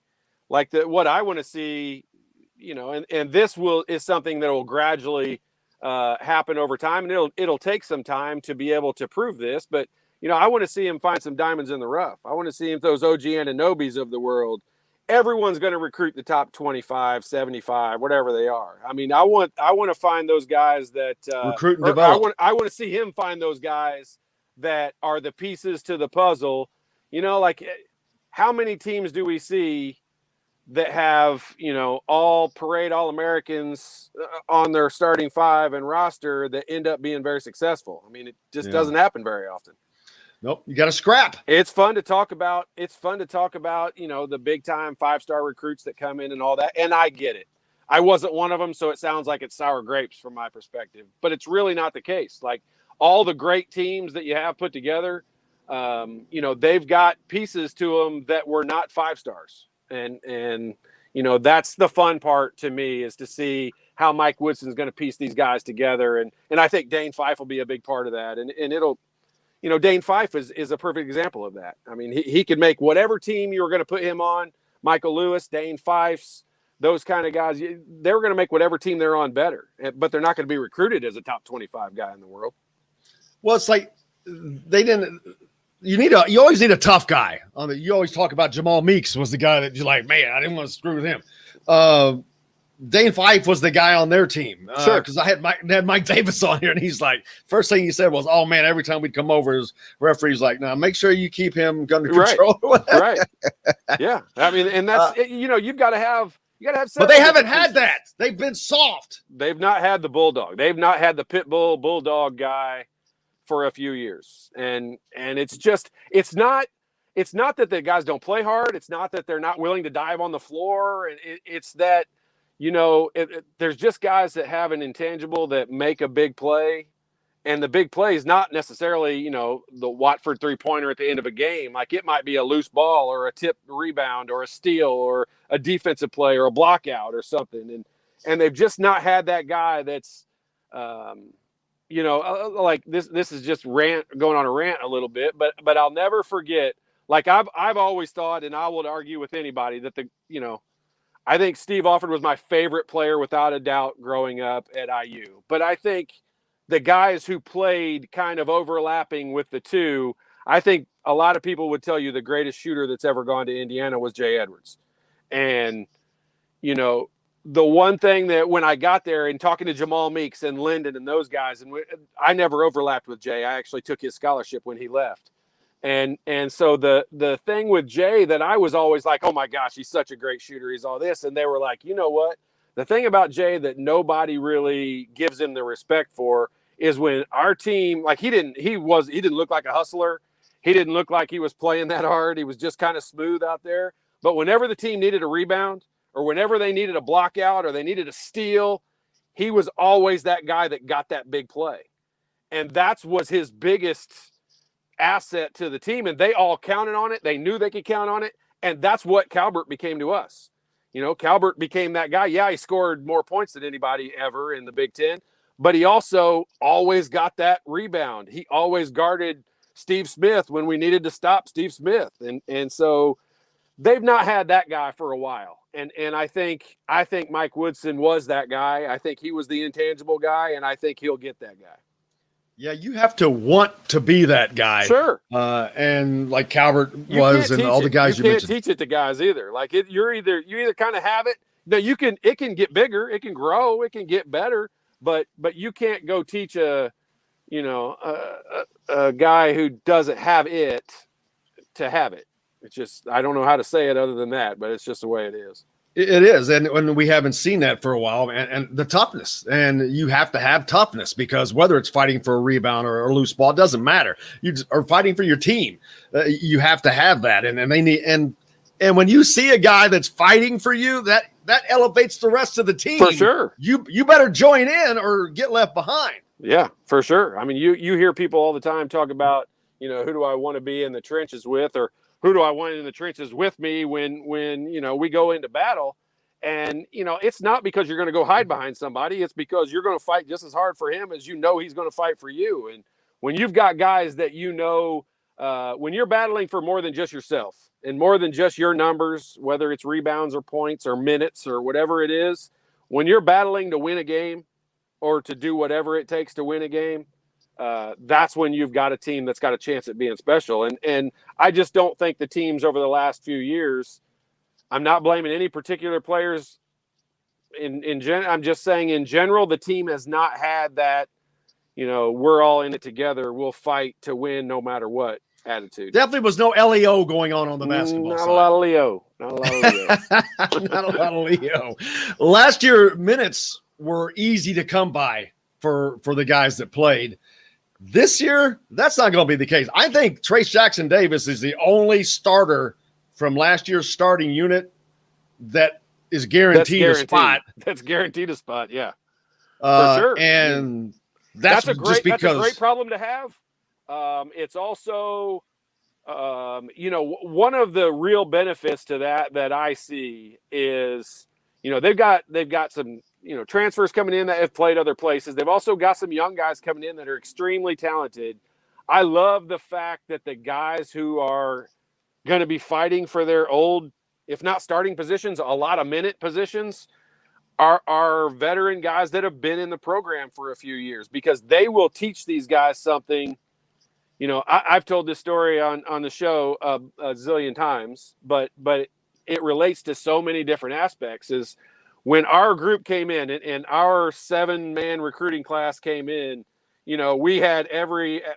Like what I want to see, and this is something that will gradually happen over time, and it'll take some time to be able to prove this, but I want to see him find some diamonds in the rough. I want to see him those OG Ananobis of the world. Everyone's going to recruit the top 25, 75, whatever they are. I mean, I want to find those guys that recruit and develop. I want to see him find those guys that are the pieces to the puzzle. Like how many teams do we see that have, all parade All-Americans on their starting 5 and roster that end up being very successful? I mean, it just doesn't happen very often. Nope, you got to scrap. It's fun to talk about. The big time 5-star recruits that come in and all that. And I get it. I wasn't one of them, so it sounds like it's sour grapes from my perspective. But it's really not the case. Like all the great teams that you have put together, they've got pieces to them that were not 5 stars. And that's the fun part to me, is to see how Mike Woodson's going to piece these guys together. And I think Dane Fife will be a big part of that. And it'll, Dane Fife is a perfect example of that. I mean, he could make whatever team you were going to put him on, Michael Lewis, Dane Fife's, those kind of guys, they were going to make whatever team they're on better, but they're not going to be recruited as a top 25 guy in the world. Well, it's like you always need a tough guy. You always talk about Jamal Meeks was the guy that you're like, man, I didn't want to screw with him. Dane Fife was the guy on their team. Sure. Because I had Mike Davis on here, and he's like, first thing he said was, oh, man, every time we'd come over, his referee's like, no, make sure you keep him under control. Right. Yeah. I mean, and that's, you've got to have but they haven't had that. They've been soft. They've not had the bulldog. They've not had the pit bull bulldog guy for a few years. And it's not that the guys don't play hard. It's not that they're not willing to dive on the floor. And it's that, there's just guys that have an intangible that make a big play. And the big play is not necessarily, the Watford 3-pointer at the end of a game. Like it might be a loose ball or a tip rebound or a steal or a defensive play or a block out or something. And they've just not had that guy that's, like this is just going on a rant a little bit, but I'll never forget, like I've always thought, and I would argue with anybody that I think Steve Alford was my favorite player without a doubt growing up at IU. But I think the guys who played kind of overlapping with the two, I think a lot of people would tell you the greatest shooter that's ever gone to Indiana was Jay Edwards. And, the one thing that when I got there and talking to Jamal Meeks and Lyndon and those guys, and I never overlapped with Jay. I actually took his scholarship when he left. And so the thing with Jay that I was always like, oh my gosh, he's such a great shooter. He's all this. And they were like, you know what? The thing about Jay that nobody really gives him the respect for is when our team, like he didn't look like a hustler. He didn't look like he was playing that hard. He was just kind of smooth out there. But whenever the team needed a rebound or whenever they needed a block out or they needed a steal, he was always that guy that got that big play. And that was his biggest asset to the team. And they all counted on it. They knew they could count on it. And that's what Calbert became to us. Calbert became that guy. Yeah, he scored more points than anybody ever in the Big Ten, but he also always got that rebound. He always guarded Steve Smith when we needed to stop Steve Smith. And so they've not had that guy for a while. And I think Mike Woodson was that guy. I think he was the intangible guy, and I think he'll get that guy. Yeah, you have to want to be that guy. Sure. And like Calvert was, and all the guys you mentioned. You can't teach it to guys either. Like you either kind of have it. No, it can get bigger, it can grow, it can get better, but you can't go teach a guy who doesn't have it to have it. It's just, I don't know how to say it other than that, but it's just the way it is. It is. And when we haven't seen that for a while, and the toughness, and you have to have toughness, because whether it's fighting for a rebound or a loose ball, it doesn't matter. You are fighting for your team. You have to have that. And they need, and And when you see a guy that's fighting for you, that elevates the rest of the team. For sure. You better join in or get left behind. Yeah, for sure. I mean, you hear people all the time talk about, who do I want to be in the trenches with, or who do I want in the trenches with me when we go into battle. And, it's not because you're going to go hide behind somebody. It's because you're going to fight just as hard for him as he's going to fight for you. And when you've got guys that when you're battling for more than just yourself and more than just your numbers, whether it's rebounds or points or minutes or whatever it is, when you're battling to win a game or to do whatever it takes to win a game, that's when you've got a team that's got a chance at being special. And I just don't think the teams over the last few years, I'm not blaming any particular players I'm just saying in general, the team has not had that, we're all in it together, we'll fight to win no matter what attitude. Definitely was no LEO going on the basketball side. Not a lot of Leo. Not Not a lot of Leo. Last year, minutes were easy to come by for the guys that played. This year, that's not going to be the case. I think Trace Jackson Davis is the only starter from last year's starting unit that is guaranteed a spot. That's guaranteed a spot, yeah. For sure. And that's a great problem to have. It's also, one of the real benefits to that I see is, they've got some, transfers coming in that have played other places. They've also got some young guys coming in that are extremely talented. I love the fact that the guys who are going to be fighting for their old, if not starting positions, a lot of minute positions, are veteran guys that have been in the program for a few years, because they will teach these guys something. I've told this story on the show a zillion times, but it relates to so many different aspects. Is when our group came in and our 7-man recruiting class came in, we had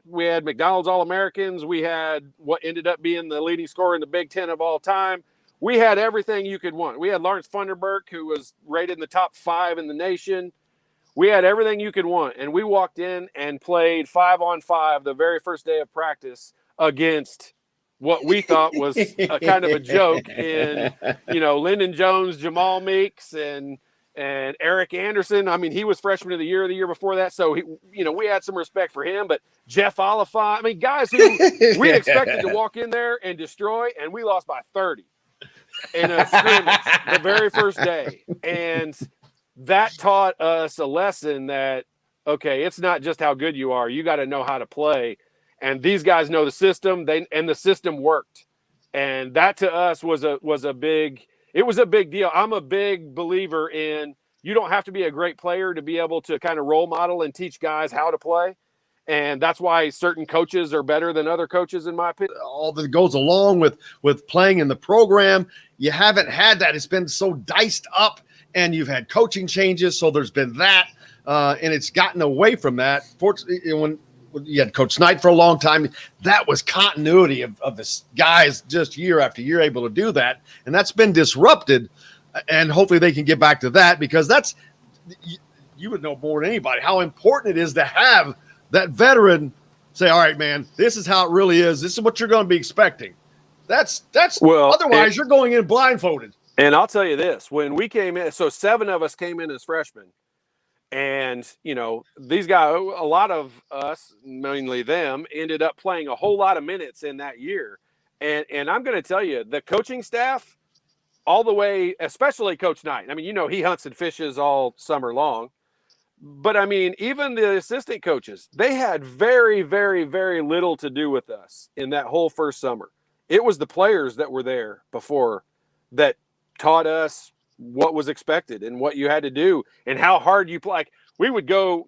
McDonald's All-Americans. We had what ended up being the leading scorer in the Big Ten of all time. We had everything you could want. We had Lawrence Funderburk, who was rated in the top 5 in the nation. We had everything you could want. And we walked in and played 5-on-5 the very first day of practice against what we thought was a kind of a joke in, Lyndon Jones, Jamal Meeks, and Eric Anderson. I mean, he was freshman of the year before that. So, we had some respect for him. But Jeff Oliphant, guys who we expected to walk in there and destroy, and we lost by 30 in a scrimmage the very first day. And that taught us a lesson that, okay, it's not just how good you are. You got to know how to play. And these guys know the system. And the system worked. And that to us was a big deal. I'm a big believer in, you don't have to be a great player to be able to kind of role model and teach guys how to play. And that's why certain coaches are better than other coaches, in my opinion. All that goes along with playing in the program, you haven't had that. It's been so diced up, and you've had coaching changes, so there's been that, and it's gotten away from that. Fortunately, when you had Coach Knight for a long time, that was continuity of the guys just year after year able to do that, and that's been disrupted, and hopefully they can get back to that, because that's – you would know more than anybody how important it is to have that veteran say, all right, man, this is how it really is. This is what you're going to be expecting. Otherwise you're going in blindfolded. And I'll tell you this, when we came in, so 7 of us came in as freshmen, and, these guys, a lot of us, mainly them, ended up playing a whole lot of minutes in that year. And I'm going to tell you, the coaching staff, all the way, especially Coach Knight. He hunts and fishes all summer long. But, even the assistant coaches, they had very, very, very little to do with us in that whole first summer. It was the players that were there before that taught us what was expected and what you had to do and how hard you play. Like, we would go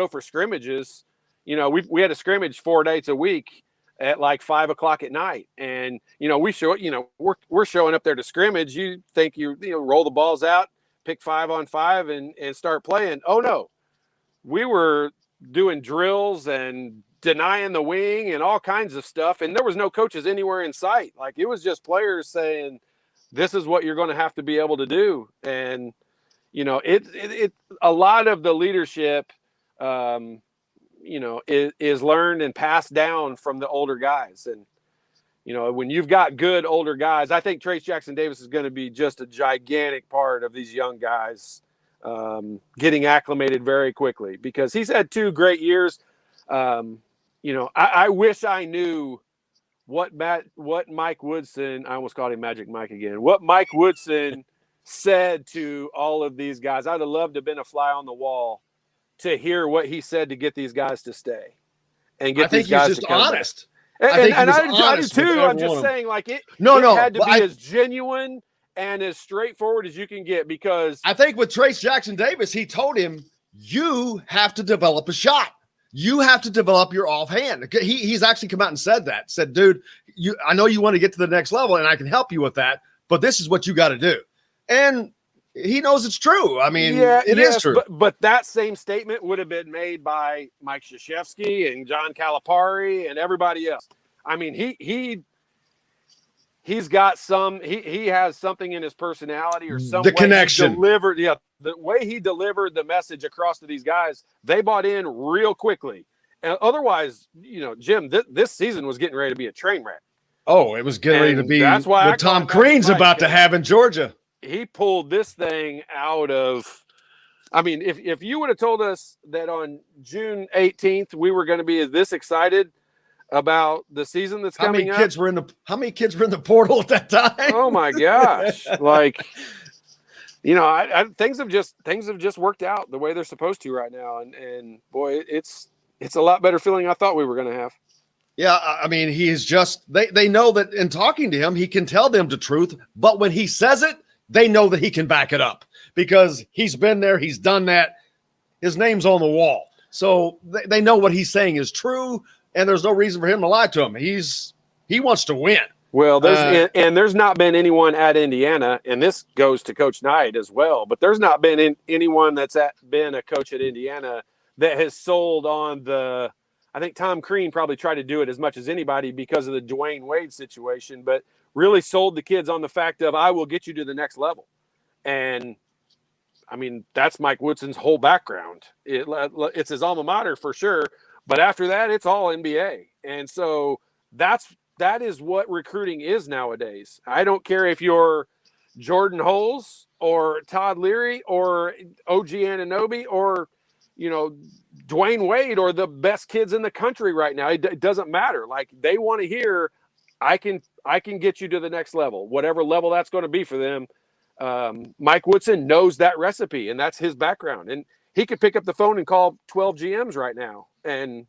for scrimmages. We had a scrimmage 4 days a week at like 5 o'clock at night. And, we're showing up there to scrimmage. You think you roll the balls out, pick 5-on-5 and start playing. Oh no, we were doing drills and denying the wing and all kinds of stuff. And there was no coaches anywhere in sight. Like, it was just players saying, this is what you're going to have to be able to do. And, it a lot of the leadership, is learned and passed down from the older guys. And, when you've got good older guys, I think Trace Jackson Davis is going to be just a gigantic part of these young guys getting acclimated very quickly, because he's had 2 great years. I wish I knew what Mike Woodson, I almost called him Magic Mike again, what Mike Woodson said to all of these guys. I'd have loved to have been a fly on the wall to hear what he said to get these guys to stay and get these guys to come honest. back. I do honest too. I'm just saying, like, it had to be as genuine and as straightforward as you can get, because I think with Trace Jackson Davis, he told him, you have to develop a shot. You have to develop your offhand. He's actually come out and said that. Said, dude, I know you want to get to the next level, and I can help you with that, but this is what you got to do. And he knows it's true. I mean, it is true. But that same statement would have been made by Mike Krzyzewski and John Calipari and everybody else. I mean, he's got he has something in his personality or some the connection delivered. Yeah. The way he delivered the message across to these guys, they bought in real quickly. Otherwise, Jim, this season was getting ready to be a train wreck. Oh, it was getting ready to be that's why what Tom Crean's about to have in Georgia. He pulled this thing out of – I mean, if you would have told us that on June 18th we were going to be this excited about the season that's coming up. How many kids were in the portal at that time? Oh, my gosh. Like – things have just worked out the way they're supposed to right now, and boy, it's a lot better feeling I thought we were going to have. Yeah, I mean, he is just they know that in talking to him, he can tell them the truth, but when he says it, they know that he can back it up because he's been there, he's done that. His name's on the wall, so they know what he's saying is true, and there's no reason for him to lie to them. He wants to win. Well, there's not been anyone at Indiana, and this goes to Coach Knight as well, but there's not been anyone that's been a coach at Indiana that has sold on I think Tom Crean probably tried to do it as much as anybody because of the Dwayne Wade situation, but really sold the kids on the fact of, I will get you to the next level. And, I mean, that's Mike Woodson's whole background. It's his alma mater for sure, but after that, it's all NBA. And so that is what recruiting is nowadays. I don't care if you're Jordan Holes or Todd Leary or OG Anunoby or, Dwayne Wade or the best kids in the country right now. It doesn't matter. Like, they want to hear, I can get you to the next level, whatever level that's going to be for them. Mike Woodson knows that recipe, and that's his background. And he could pick up the phone and call 12 GMs right now and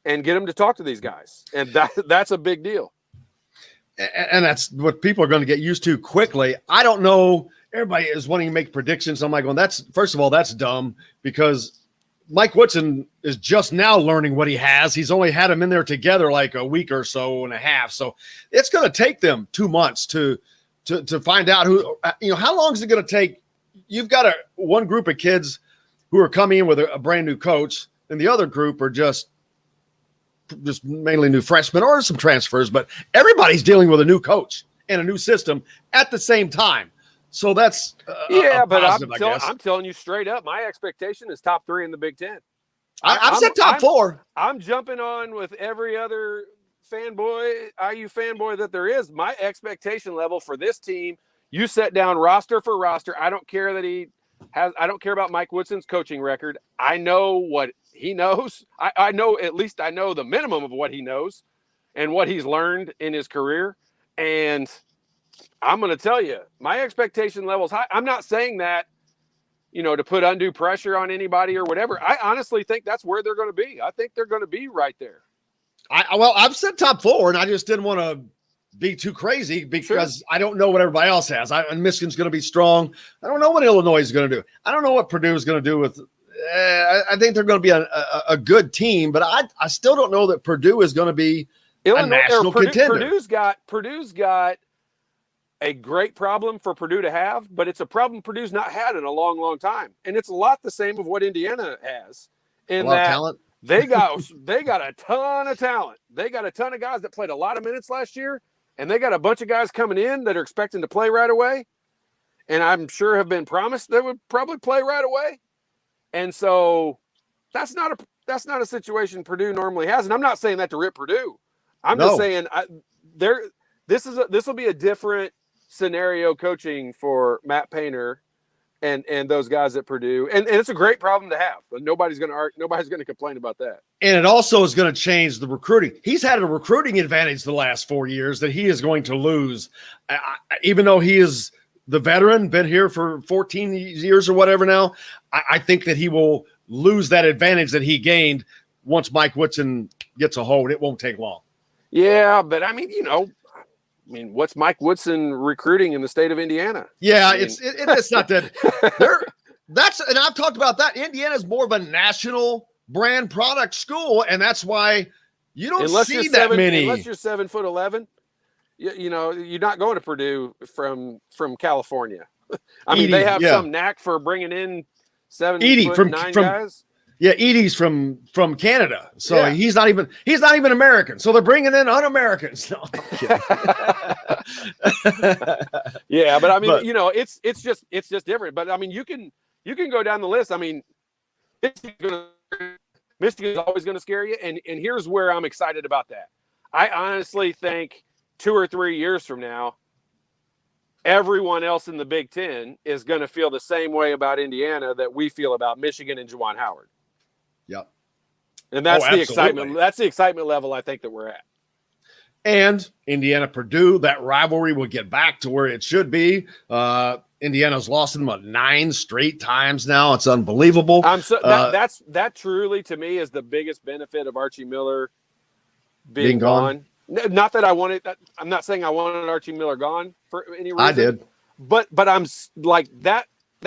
get them to talk to these guys. And that's a big deal. And that's what people are going to get used to quickly. I don't know. Everybody is wanting to make predictions. I'm like, well, first of all, that's dumb because Mike Woodson is just now learning what he has. He's only had them in there together like a week or so and a half. So it's going to take them 2 months to find out how long is it going to take? You've got one group of kids who are coming in with a brand new coach, and the other group are just mainly new freshmen or some transfers, but everybody's dealing with a new coach and a new system at the same time. So that's I'm telling you straight up, my expectation is top 3 in the Big Ten. I've said top 4. I'm jumping on with every other IU fanboy that there is. My expectation level for this team, you set down roster for roster. I don't care that I don't care about Mike Woodson's coaching record. I know what he knows. I know, at least I know the minimum of what he knows and what he's learned in his career. And I'm going to tell you, my expectation level is high. I'm not saying that, to put undue pressure on anybody or whatever. I honestly think that's where they're going to be. I think they're going to be right there. I've said top 4, and I just didn't want to be too crazy because I don't know what everybody else has. And Michigan's going to be strong. I don't know what Illinois is going to do. I don't know what Purdue is going to do with. I think they're going to be a good team, but I still don't know that Purdue is going to be a national contender. Purdue's got a great problem for Purdue to have, but it's a problem Purdue's not had in a long, long time. And it's a lot the same of what Indiana has. In that talent. they got a ton of talent. They got a ton of guys that played a lot of minutes last year, and they got a bunch of guys coming in that are expecting to play right away. And I'm sure have been promised they would probably play right away. And so that's not a situation Purdue normally has. And I'm not saying that to rip Purdue. I'm just saying this will be a different scenario coaching for Matt Painter and those guys at Purdue, and it's a great problem to have. But nobody's going to complain about that. And it also is going to change the recruiting. He's had a recruiting advantage the last 4 years that he is going to lose, even though he is the veteran, been here for 14 years or whatever now. I think that he will lose that advantage that he gained once Mike Woodson gets a hold. It won't take long. Yeah, but I mean, what's Mike Woodson recruiting in the state of Indiana? Yeah, it's not that. And I've talked about that. Indiana's more of a national brand product school, and that's why you don't see that many. Unless you're 7'11", you're not going to Purdue from California. I mean, they have some knack for bringing in 7'9" guys. Yeah, Edie's from Canada, so he's not even American. So they're bringing in un-Americans. No, I'm kidding. Yeah, but I mean, it's just different. But I mean, you can go down the list. I mean, Michigan's always going to scare you, and here's where I'm excited about that. I honestly think 2 or 3 years from now, everyone else in the Big Ten is going to feel the same way about Indiana that we feel about Michigan and Juwan Howard. Yep. And that's the excitement. That's the excitement level I think that we're at. And Indiana Purdue, that rivalry will get back to where it should be. Indiana's lost them 9 straight times now. It's unbelievable. That truly to me is the biggest benefit of Archie Miller being gone. Not that I wanted. I'm not saying I wanted Archie Miller gone for any reason. I did, but I'm like that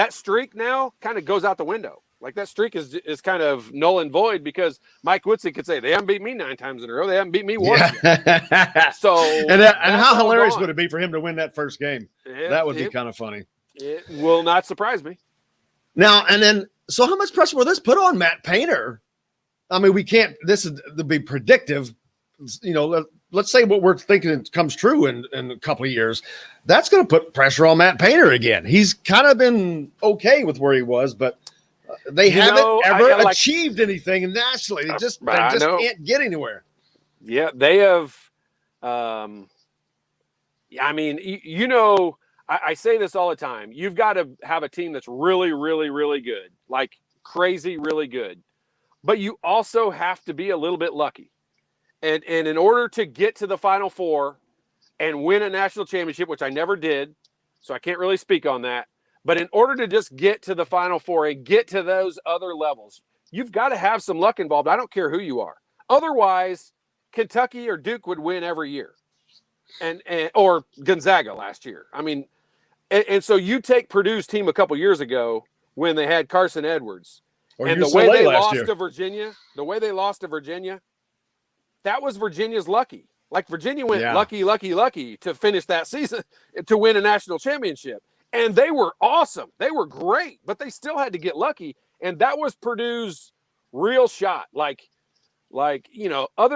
streak now kind of goes out the window. Like that streak is kind of null and void because Mike Woodson could say they haven't beat me 9 times in a row. They haven't beat me once. Yeah. So and how hilarious would it be for him to win that first game? That would be kind of funny. It will not surprise me. Now and then. So how much pressure will this put on Matt Painter? I mean, we can't. This is to be predictive. Let's say what we're thinking comes true in a couple of years. That's going to put pressure on Matt Painter again. He's kind of been okay with where he was, but they haven't ever achieved anything nationally. They just can't get anywhere. Yeah, they have. I mean, I say this all the time. You've got to have a team that's really, really, really good, like crazy, really good. But you also have to be a little bit lucky. And in order to get to the Final Four and win a national championship, which I never did, so I can't really speak on that. But in order to just get to the Final Four and get to those other levels, you've got to have some luck involved. I don't care who you are. Otherwise, Kentucky or Duke would win every year, or Gonzaga last year. I mean, and so you take Purdue's team a couple years ago when they had Carson Edwards, and the way they lost to Virginia, that was Virginia's lucky. Like Virginia went lucky to finish that season to win a national championship. And they were awesome. They were great, but they still had to get lucky. And that was Purdue's real shot. Other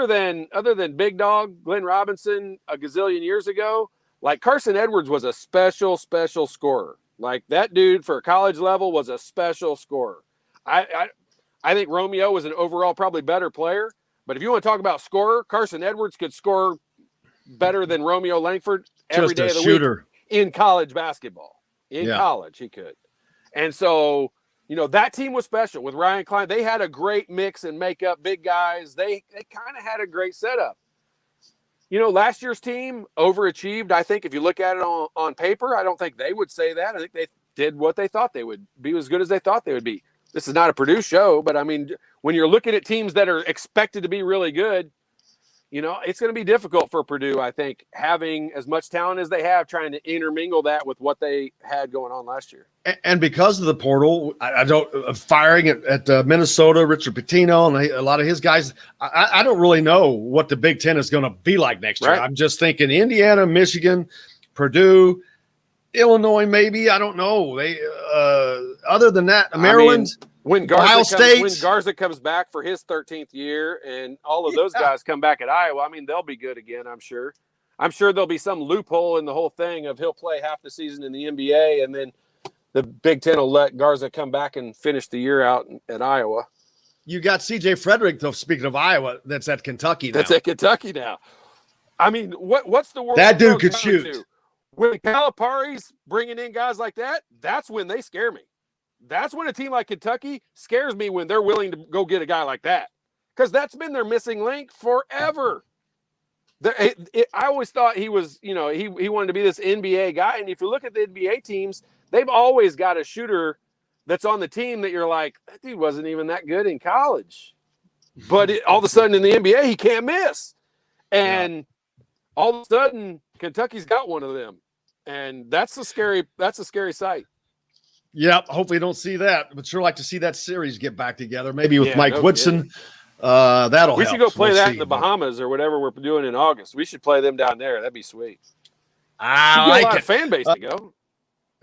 than Big Dog, Glenn Robinson a gazillion years ago, like Carson Edwards was a special scorer. Like that dude for college level was a special scorer. I think Romeo was an overall probably better player. But if you want to talk about scorer, Carson Edwards could score better than Romeo Langford every day of the week in college basketball. In college, he could. And so, that team was special with Ryan Klein. They had a great mix and makeup, big guys. They kind of had a great setup. Last year's team overachieved. I think if you look at it on paper, I don't think they would say that. I think they did what they thought they would be, as good as they thought they would be. This is not a Purdue show, but I mean, when you're looking at teams that are expected to be really good, it's going to be difficult for Purdue, I think, having as much talent as they have, trying to intermingle that with what they had going on last year. And because of the portal, firing at Minnesota, Richard Pitino, and a lot of his guys, I don't really know what the Big Ten is going to be like next year. I'm just thinking Indiana, Michigan, Purdue, Illinois, maybe. I don't know. They other than that, Maryland. When Garza comes back for his 13th year and all of those guys come back at Iowa, I mean, they'll be good again, I'm sure. I'm sure there'll be some loophole in the whole thing of he'll play half the season in the NBA and then the Big Ten will let Garza come back and finish the year out at Iowa. You got C.J. Frederick, though, speaking of Iowa, that's at Kentucky now. That's at Kentucky now. I mean, what's the world? That dude could down shoot. to? When Calipari's bringing in guys like that, that's when they scare me. That's when a team like Kentucky scares me, when they're willing to go get a guy like that, because that's been their missing link forever. I always thought he was, he wanted to be this NBA guy. And if you look at the NBA teams, they've always got a shooter that's on the team that you're like, that dude wasn't even that good in college. But all of a sudden in the NBA, he can't miss. And all of a sudden, Kentucky's got one of them. And that's a scary sight. Yep. Hopefully you don't see that. But sure like to see that series get back together. Maybe with Mike Woodson. That'll We help. should go play that in the Bahamas or whatever we're doing in August. We should play them down there. That'd be sweet. I like like a lot it. of fan base to go.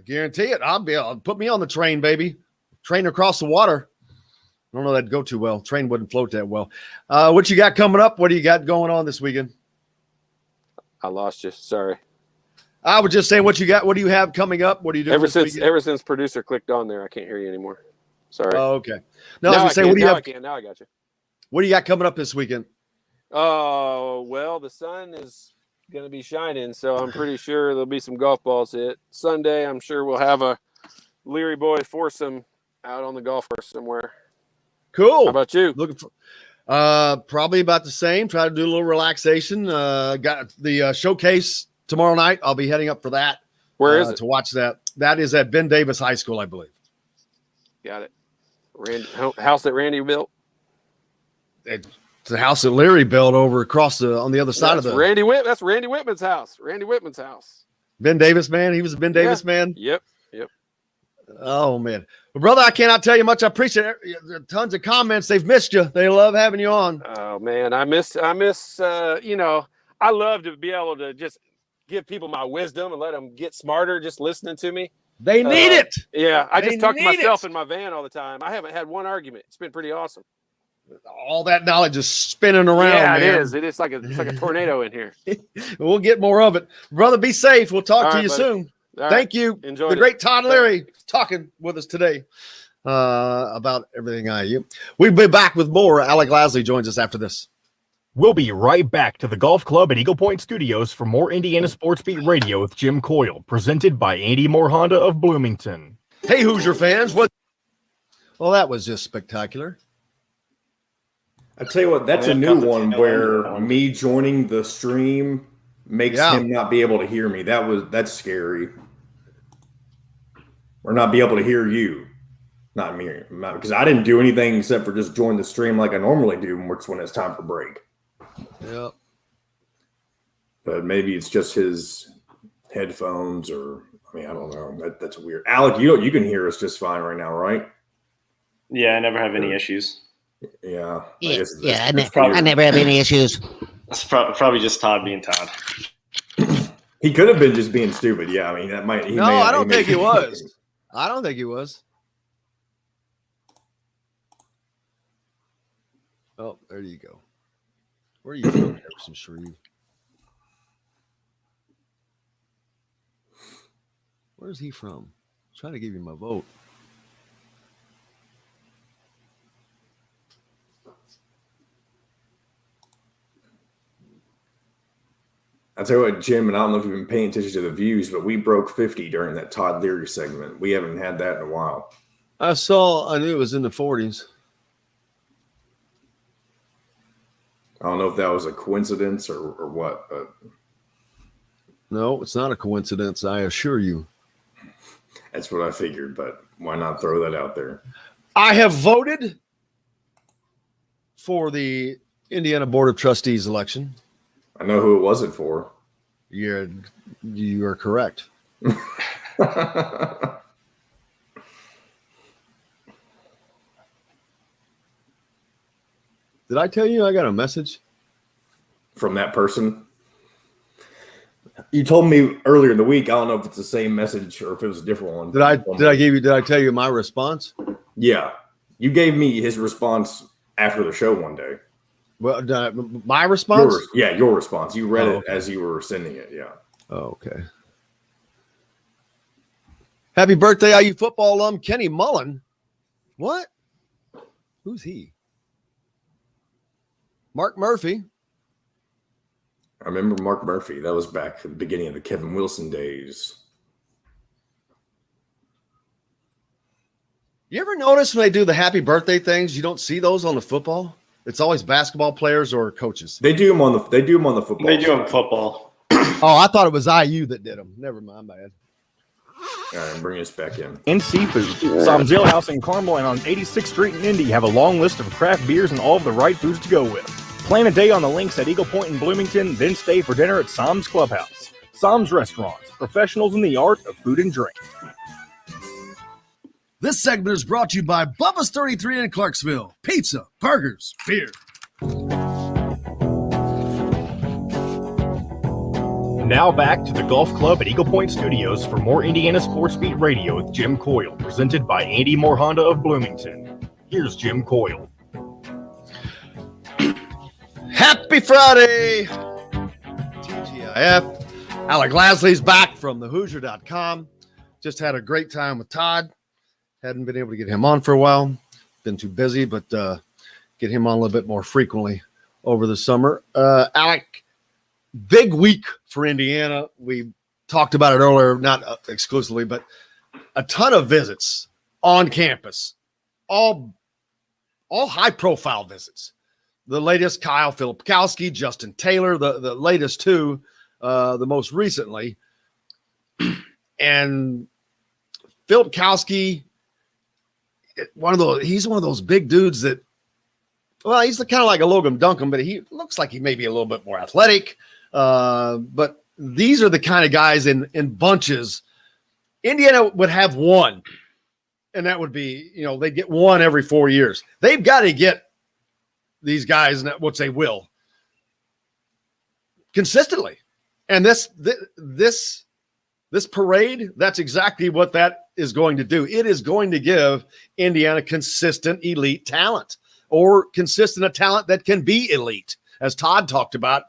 I guarantee it. I'll put me on the train, baby. Train across the water. I don't know that'd go too well. Train wouldn't float that well. What you got coming up? What do you got going on this weekend? I lost you. Sorry. I was just saying what you got. What do you have coming up? What are you doing? Ever since producer clicked on there, I can't hear you anymore. Sorry. Oh, okay. No, I was just saying, what do you have? Now I got you. What do you got coming up this weekend? Oh, well, the sun is going to be shining, so I'm pretty sure there'll be some golf balls hit. Sunday, I'm sure we'll have a Leary boy foursome out on the golf course somewhere. Cool. How about you? Looking for probably about the same. Try to do a little relaxation. Got the showcase tomorrow night. I'll be heading up for that. Where is it? To watch that? That is at Ben Davis High School, I believe. Got it. House that Randy built. It's the house that Leary built over across on the other side of the That's Randy Whitman's house. Randy Whitman's house. Ben Davis man. He was a Ben Davis man. Yep. Oh man, well, brother, I cannot tell you much. I appreciate it. There are tons of comments. They've missed you. They love having you on. Oh man, I miss. I love to be able to just give people my wisdom and let them get smarter just listening to me. They need it. Yeah, I They just talk to need myself it. in my van all the time. I haven't had one argument. It's been pretty awesome. All that knowledge is spinning around. Yeah, man. it is. It's like a tornado in here. We'll get more of it, brother. Be safe. We'll talk All to right, you buddy. soon. All Thank right. you. Enjoy the it. great Todd Leary talking with us today about everything IU. We'll be back with more. Alec Lasley joins us after this. We'll be right back to the Golf Club at Eagle Point Studios for more Indiana Sports Beat Radio with Jim Coyle, presented by Andy Moore Honda of Bloomington. Hey, Hoosier fans. Well, that was just spectacular. I tell you what, that's a new one where me joining the stream makes him not be able to hear me. That's scary. Or not be able to hear you. Not me. Because I didn't do anything except for just join the stream like I normally do when it's time for break. Yeah. But maybe it's just his headphones or, I don't know. That's weird. Alec, you can hear us just fine right now, right? Yeah, I never have any issues. Yeah. I never have any issues. It's probably just Todd being Todd. He could have been just being stupid. Yeah, that might. I don't think he was. I don't think he was. Oh, there you go. Where are you from, Harrison Shreve? Where's he from? I'm trying to give you my vote. I'll tell you what, Jim, and I don't know if you've been paying attention to the views, but we broke 50 during that Todd Leary segment. We haven't had that in a while. I knew it was in the 40s. I don't know if that was a coincidence or what, but No, it's not a coincidence, I assure you. that's what I figured, but why not throw that out there? I have voted for the Indiana Board of Trustees election. I know who it wasn't for. You are correct. Did I tell you I got a message from that person? You told me earlier in the week. I don't know if it's the same message or if it was a different one. Did I tell you my response? Yeah. You gave me his response after the show one day. Well, my response? Your response. You read it as you were sending it. Yeah. Oh, okay. Happy birthday, IU football alum Kenny Mullen. What? Who's he? Mark Murphy. I remember Mark Murphy. That was back at the beginning of the Kevin Wilson days. You ever notice when they do the happy birthday things, you don't see those on the football? It's always basketball players or coaches. They do them on the football. They do them side. football. Oh, I thought it was IU that did them. Never mind, bad. All right, I'm bringing us back in. In seafood, Sam's Ale House in Carmel and on 86th Street in Indy have a long list of craft beers and all of the right foods to go with. Plan a day on the links at Eagle Point in Bloomington, then stay for dinner at Sam's Clubhouse. Sam's Restaurants, professionals in the art of food and drink. This segment is brought to you by Bubba's 33 in Clarksville. Pizza, burgers, beer. Now back to the Golf Club at Eagle Point Studios for more Indiana Sports Beat Radio with Jim Coyle, presented by Andy Moore Honda of Bloomington. Here's Jim Coyle. Happy Friday! TGIF. Alec Lasley's back from thehoosier.com. Just had a great time with Todd. Hadn't been able to get him on for a while. Been too busy, but get him on a little bit more frequently over the summer. Alec, big week for Indiana. We talked about it earlier, not exclusively, but a ton of visits on campus, all high-profile visits. The latest, Kyle Filipkowski, Justin Taylor, the latest two, the most recently. And Filipkowski, he's one of those big dudes that, well, he's kind of like a Logan Duncan, but he looks like he may be a little bit more athletic. But these are the kind of guys in bunches. Indiana would have one, and that would be, they'd get one every 4 years. They've got to get these guys, which they will, consistently. And this parade, that's exactly what that is going to do. It is going to give Indiana consistent elite talent, or consistent talent that can be elite, as Todd talked about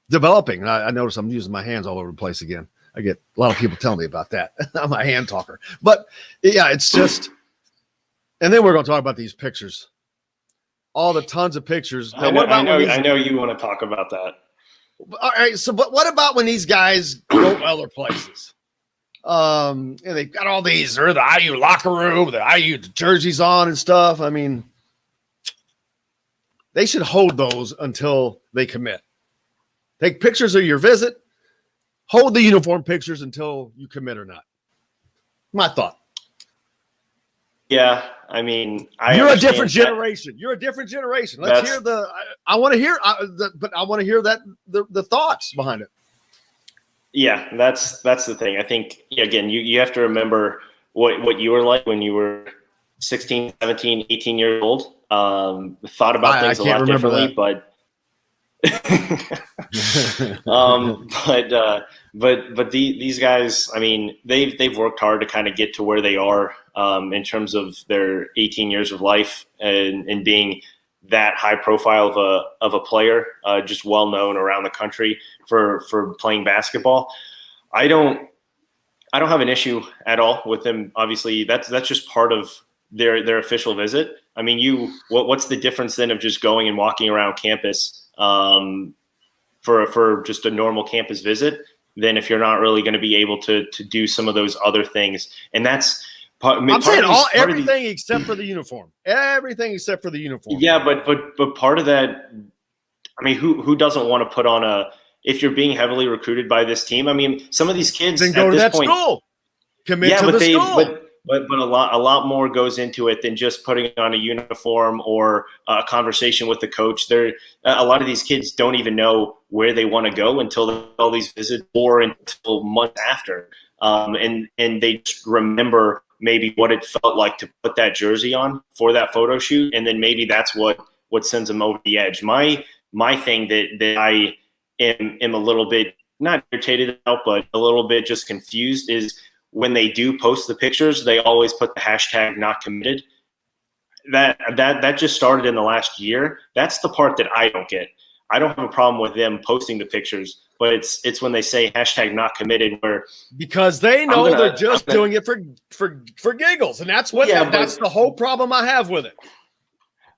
developing. I notice I'm using my hands all over the place again. I get a lot of people telling me about that. I'm a hand talker. But, yeah, it's just – and then we're going to talk about these pictures. All the tons of pictures. Now, I know you want to talk about that. All right. So, but what about when these guys go other places? And they've got all these, or the IU locker room, the IU jerseys on and stuff. I mean, they should hold those until they commit. Take pictures of your visit. Hold the uniform pictures until you commit or not. My thought. Yeah, I mean, you're a different generation. You're a different generation. Let's hear I want to hear, but I want to hear the thoughts behind it. Yeah, that's the thing. I think, again, you have to remember what you were like when you were 16, 17, 18 years old. Thought about things a lot differently, but these guys, I mean, they've worked hard to kind of get to where they are in terms of their 18 years of life and being that high profile of a player, just well known around the country for playing basketball. I don't have an issue at all with them. Obviously, that's just part of their official visit. I mean, what's the difference then of just going and walking around campus for just a normal campus visit than if you're not really going to be able to do some of those other things? And that's I'm saying everything except for the uniform. Everything except for the uniform. Yeah, but part of that, I mean, who doesn't want to put on if you're being heavily recruited by this team? I mean, some of these kids then go to that school. Commit to the school. But a lot more goes into it than just putting on a uniform or a conversation with the coach. A lot of these kids don't even know where they want to go until all these visits or until months after. And they just remember maybe what it felt like to put that jersey on for that photo shoot, and then maybe that's what sends them over the edge. My thing that I am a little bit not irritated about, but a little bit just confused is when they do post the pictures, they always put the hashtag not committed. That just started in the last year. That's the part that I don't get. I don't have a problem with them posting the pictures, but it's when they say hashtag not committed, because they know they're just doing it for giggles, and that's the whole problem I have with it.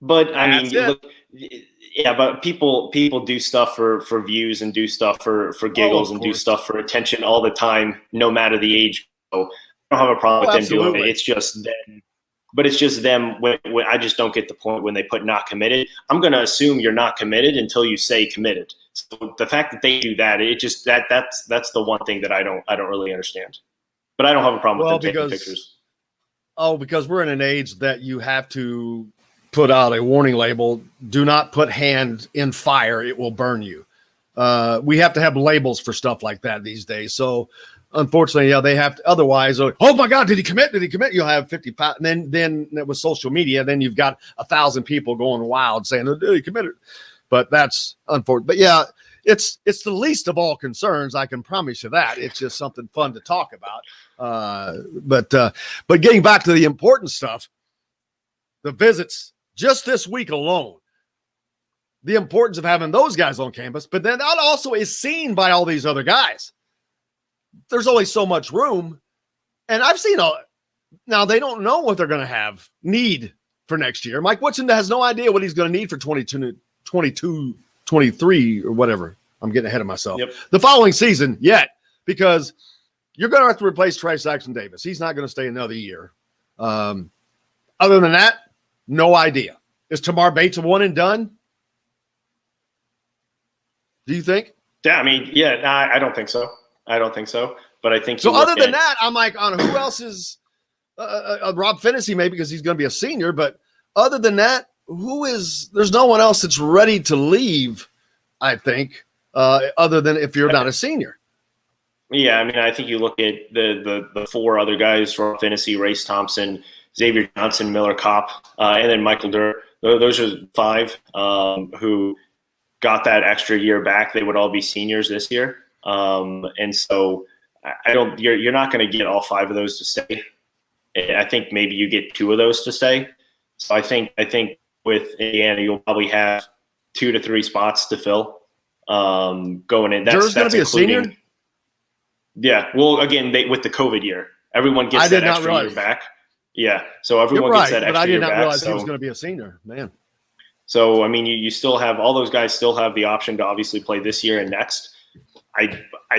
But I mean, look, Yeah, but people do stuff for views and do stuff for giggles and do stuff for attention all the time, no matter the age. So I don't have a problem with them doing it. It's just them. But it's just them. When I just don't get the point when they put not committed. I'm going to assume you're not committed until you say committed. So the fact that they do that, it just that's the one thing that I don't really understand. But I don't have a problem with them taking pictures. Oh, because we're in an age that you have to put out a warning label. Do not put hand in fire. It will burn you. We have to have labels for stuff like that these days. So unfortunately, yeah, they have to. Otherwise, oh my God, did he commit? Did he commit? You'll have 50. And then with social media, then you've got 1,000 people going wild saying, oh, he committed. But that's unfortunate. But yeah, it's the least of all concerns. I can promise you that. It's just something fun to talk about. But getting back to the important stuff, the visits just this week alone, the importance of having those guys on campus, but then that also is seen by all these other guys. There's only so much room. And I've seen now they don't know what they're going to need for next year. Mike Woodson has no idea what he's going to need for 22, 23 or whatever. I'm getting ahead of myself. Yep. The following season yet, because you're going to have to replace Trey Saxon Davis. He's not going to stay another year. Other than that, no idea. Is Tamar Bates a one and done? Do you think? Yeah, I mean, I don't think so. But I think so. Other than that, I'm like, on who else is Rob Finney maybe because he's going to be a senior. But other than that, there's no one else that's ready to leave. I think other than if you're not a senior. Yeah, I mean, I think you look at the four other guys: Rob Finney, Race Thompson, Xavier Johnson, Miller Kopp, and then Michael Durr. Those are five who got that extra year back. They would all be seniors this year. And so you're not going to get all five of those to stay. I think maybe you get two of those to stay. So I think with Indiana, you'll probably have 2 to 3 spots to fill going in. That's going to be a senior? Yeah. Well, again, with the COVID year, everyone gets that extra year back. Yeah. So everyone gets that extra year back. But I did not realize he was going to be a senior, man. So, I mean, you still have all those guys still have the option to obviously play this year and next. I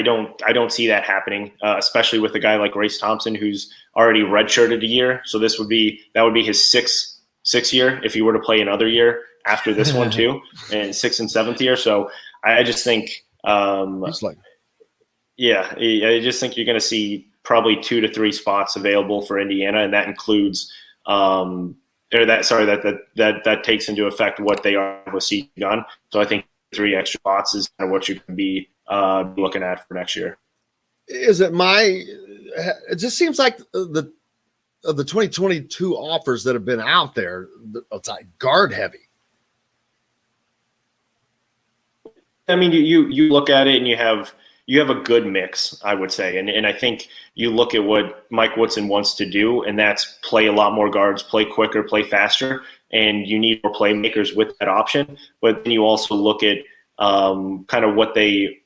don't see that happening, especially with a guy like Race Thompson who's already redshirted a year. So that would be his sixth year if he were to play another year after this one too, and 6th and 7th year. So I just think, I just think you're going to see probably 2 to 3 spots available for Indiana, and that includes that takes into effect what they are with season done. So I think 3 extra spots is kind of what you can be looking at for next year. It just seems like the 2022 offers that have been out there, it's like guard heavy. I mean, you look at it and you have a good mix, I would say. And I think you look at what Mike Woodson wants to do, and that's play a lot more guards, play quicker, play faster, and you need more playmakers with that option. But then you also look at kind of what they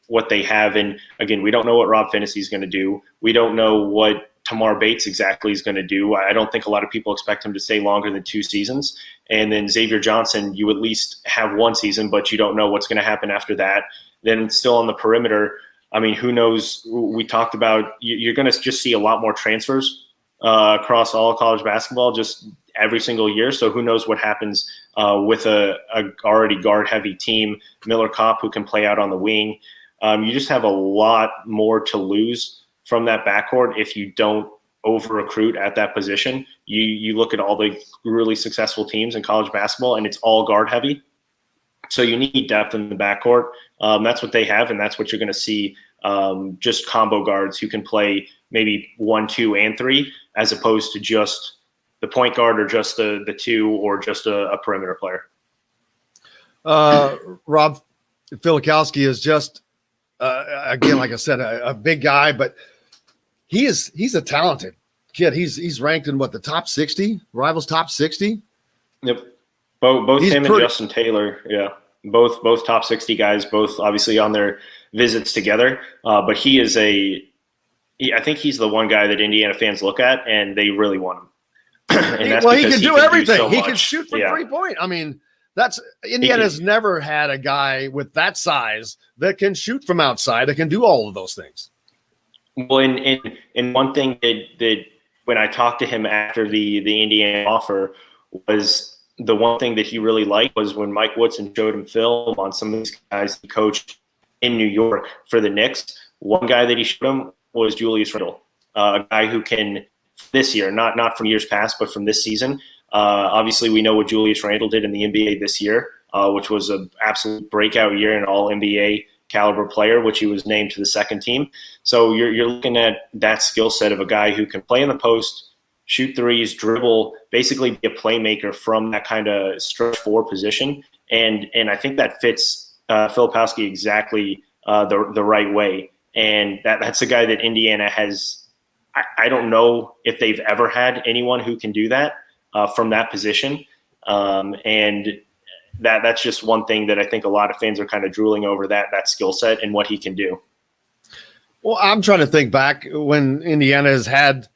have. And again, we don't know what Rob Finney is going to do. We don't know what Tamar Bates exactly is going to do. I don't think a lot of people expect him to stay longer than 2 seasons. And then Xavier Johnson, you at least have 1 season, but you don't know what's going to happen after that. Then still on the perimeter, I mean, who knows? We talked about you're going to just see a lot more transfers across all college basketball just every single year. So who knows what happens with a already guard-heavy team, Miller Kopp, who can play out on the wing. You just have a lot more to lose from that backcourt if you don't over-recruit at that position. You look at all the really successful teams in college basketball, and it's all guard-heavy. So you need depth in the backcourt. That's what they have, and that's what you're going to see, just combo guards who can play maybe 1, 2, and 3, as opposed to just the point guard or just the 2 or just a perimeter player. Rob Filikowski is just, again, like I said, a big guy, but he's a talented kid. He's ranked in the top 60, Rivals top 60. Yep. Both him and Justin Taylor, yeah, both top 60 guys, both obviously on their visits together. But I think he's the one guy that Indiana fans look at and they really want him. And he can do everything. He can shoot from 3-point. I mean, That's Indiana's never had a guy with that size that can shoot from outside, that can do all of those things. Well, and one thing that when I talked to him after the Indiana offer was the one thing that he really liked was when Mike Woodson showed him film on some of these guys he coached in New York for the Knicks. One guy that he showed him was Julius Randle, a guy who can this year, not from years past, but from this season. Obviously, we know what Julius Randle did in the NBA this year, which was an absolute breakout year, an all-NBA caliber player, which he was named to the second team. So you're looking at that skill set of a guy who can play in the post, shoot threes, dribble, basically be a playmaker from that kind of stretch four position. And I think that fits Filipowski exactly the right way. And that's a guy that Indiana has. I don't know if they've ever had anyone who can do that from that position. And that's just one thing that I think a lot of fans are kind of drooling over, that skill set and what he can do. Well, I'm trying to think back when Indiana has had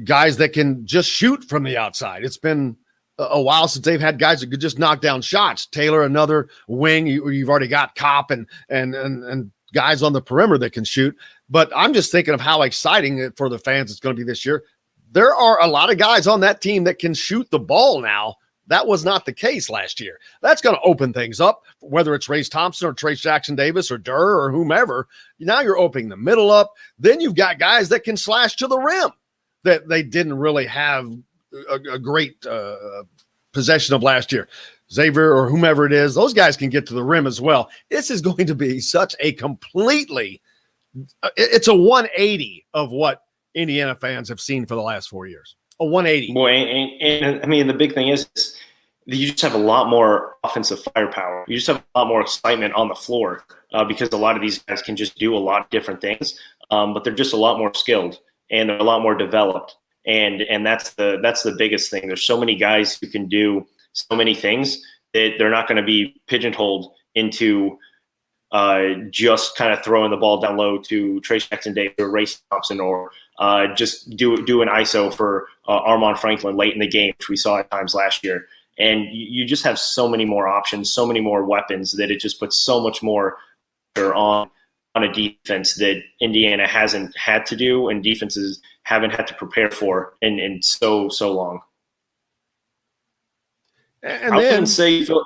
guys that can just shoot from the outside. It's been a while since they've had guys that could just knock down shots. Taylor, another wing. You've already got Kopp and guys on the perimeter that can shoot. But I'm just thinking of how exciting for the fans it's going to be this year. There are a lot of guys on that team that can shoot the ball now. That was not the case last year. That's going to open things up, whether it's Race Thompson or Trace Jackson-Davis or Durr or whomever. Now you're opening the middle up. Then you've got guys that can slash to the rim that they didn't really have a great possession of last year. Xavier or whomever it is, those guys can get to the rim as well. This is going to be such a completely it's a 180 of what Indiana fans have seen for the last 4 years. A 180. Boy, and I mean, the big thing is you just have a lot more offensive firepower. You just have a lot more excitement on the floor because a lot of these guys can just do a lot of different things, but they're just a lot more skilled and they're a lot more developed. And that's the biggest thing. There's so many guys who can do so many things that they're not going to be pigeonholed into just kind of throwing the ball down low to Trace Jackson-Davis or Race Thompson or just do an ISO for Armand Franklin late in the game, which we saw at times last year. And you just have so many more options, so many more weapons that it just puts so much more pressure on a defense that Indiana hasn't had to do and defenses haven't had to prepare for in so long. And I then wouldn't say Phil.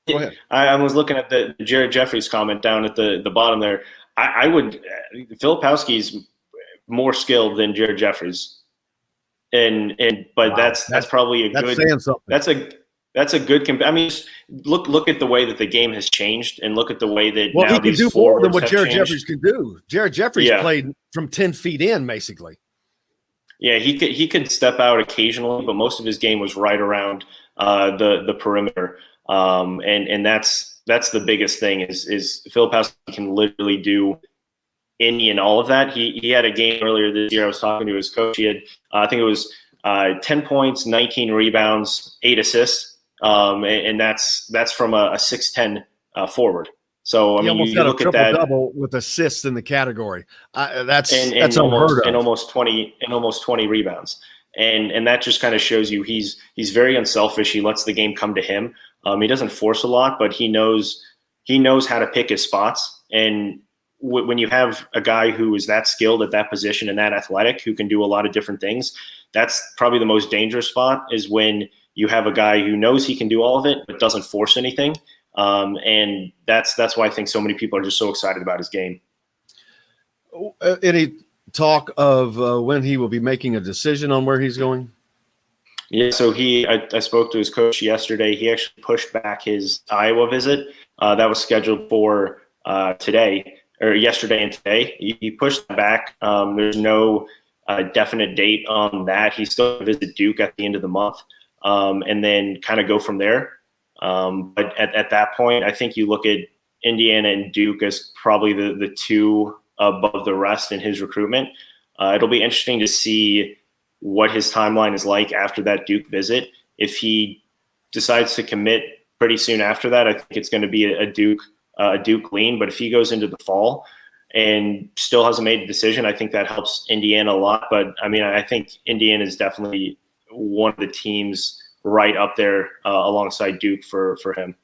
Go ahead. I was looking at the Jared Jeffries comment down at the bottom there. I would Filipowski's more skilled than Jared Jeffries, but wow, that's probably saying something. That's a good. I mean, just look at the way that the game has changed, and look at the way that now he can these do more than what Jared changed. Jeffries can do. Jared Jeffries played from 10 feet in, basically. Yeah, he could step out occasionally, but most of his game was right around the perimeter. And that's the biggest thing is Filipowski can literally do any and all of that. He had a game earlier this year. I was talking to his coach. He had I think it was 10 points, 19 rebounds, 8 assists, and that's from a 6'10" forward. So I mean, you look at that double with assists in the category. That's almost, unheard of. And almost 20 rebounds. And that just kind of shows you he's very unselfish. He lets the game come to him. He doesn't force a lot, but he knows how to pick his spots. And when you have a guy who is that skilled at that position and that athletic, who can do a lot of different things, that's probably the most dangerous spot, is when you have a guy who knows he can do all of it but doesn't force anything. And that's why I think so many people are just so excited about his game. Any talk of when he will be making a decision on where he's going? Yeah, so I spoke to his coach yesterday. He actually pushed back his Iowa visit. That was scheduled for yesterday and today. He pushed that back. There's no definite date on that. He's still going to visit Duke at the end of the month, and then kind of go from there. But at that point, I think you look at Indiana and Duke as probably the two above the rest in his recruitment. It'll be interesting to see what his timeline is like after that Duke visit. If he decides to commit pretty soon after that, I think it's going to be a Duke lean. But if he goes into the fall and still hasn't made a decision, I think that helps Indiana a lot. But I mean, I think Indiana is definitely one of the teams right up there alongside Duke for him.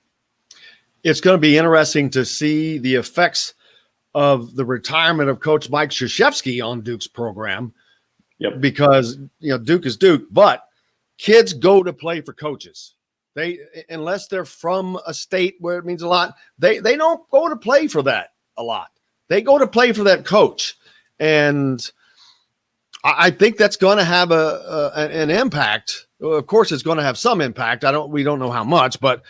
It's going to be interesting to see the effects of the retirement of Coach Mike Krzyzewski on Duke's program. Yep. Because, Duke is Duke, but kids go to play for coaches. They, unless they're from a state where it means a lot, they don't go to play for that a lot. They go to play for that coach. And I think that's going to have an impact. Of course, it's going to have some impact. We don't know how much, but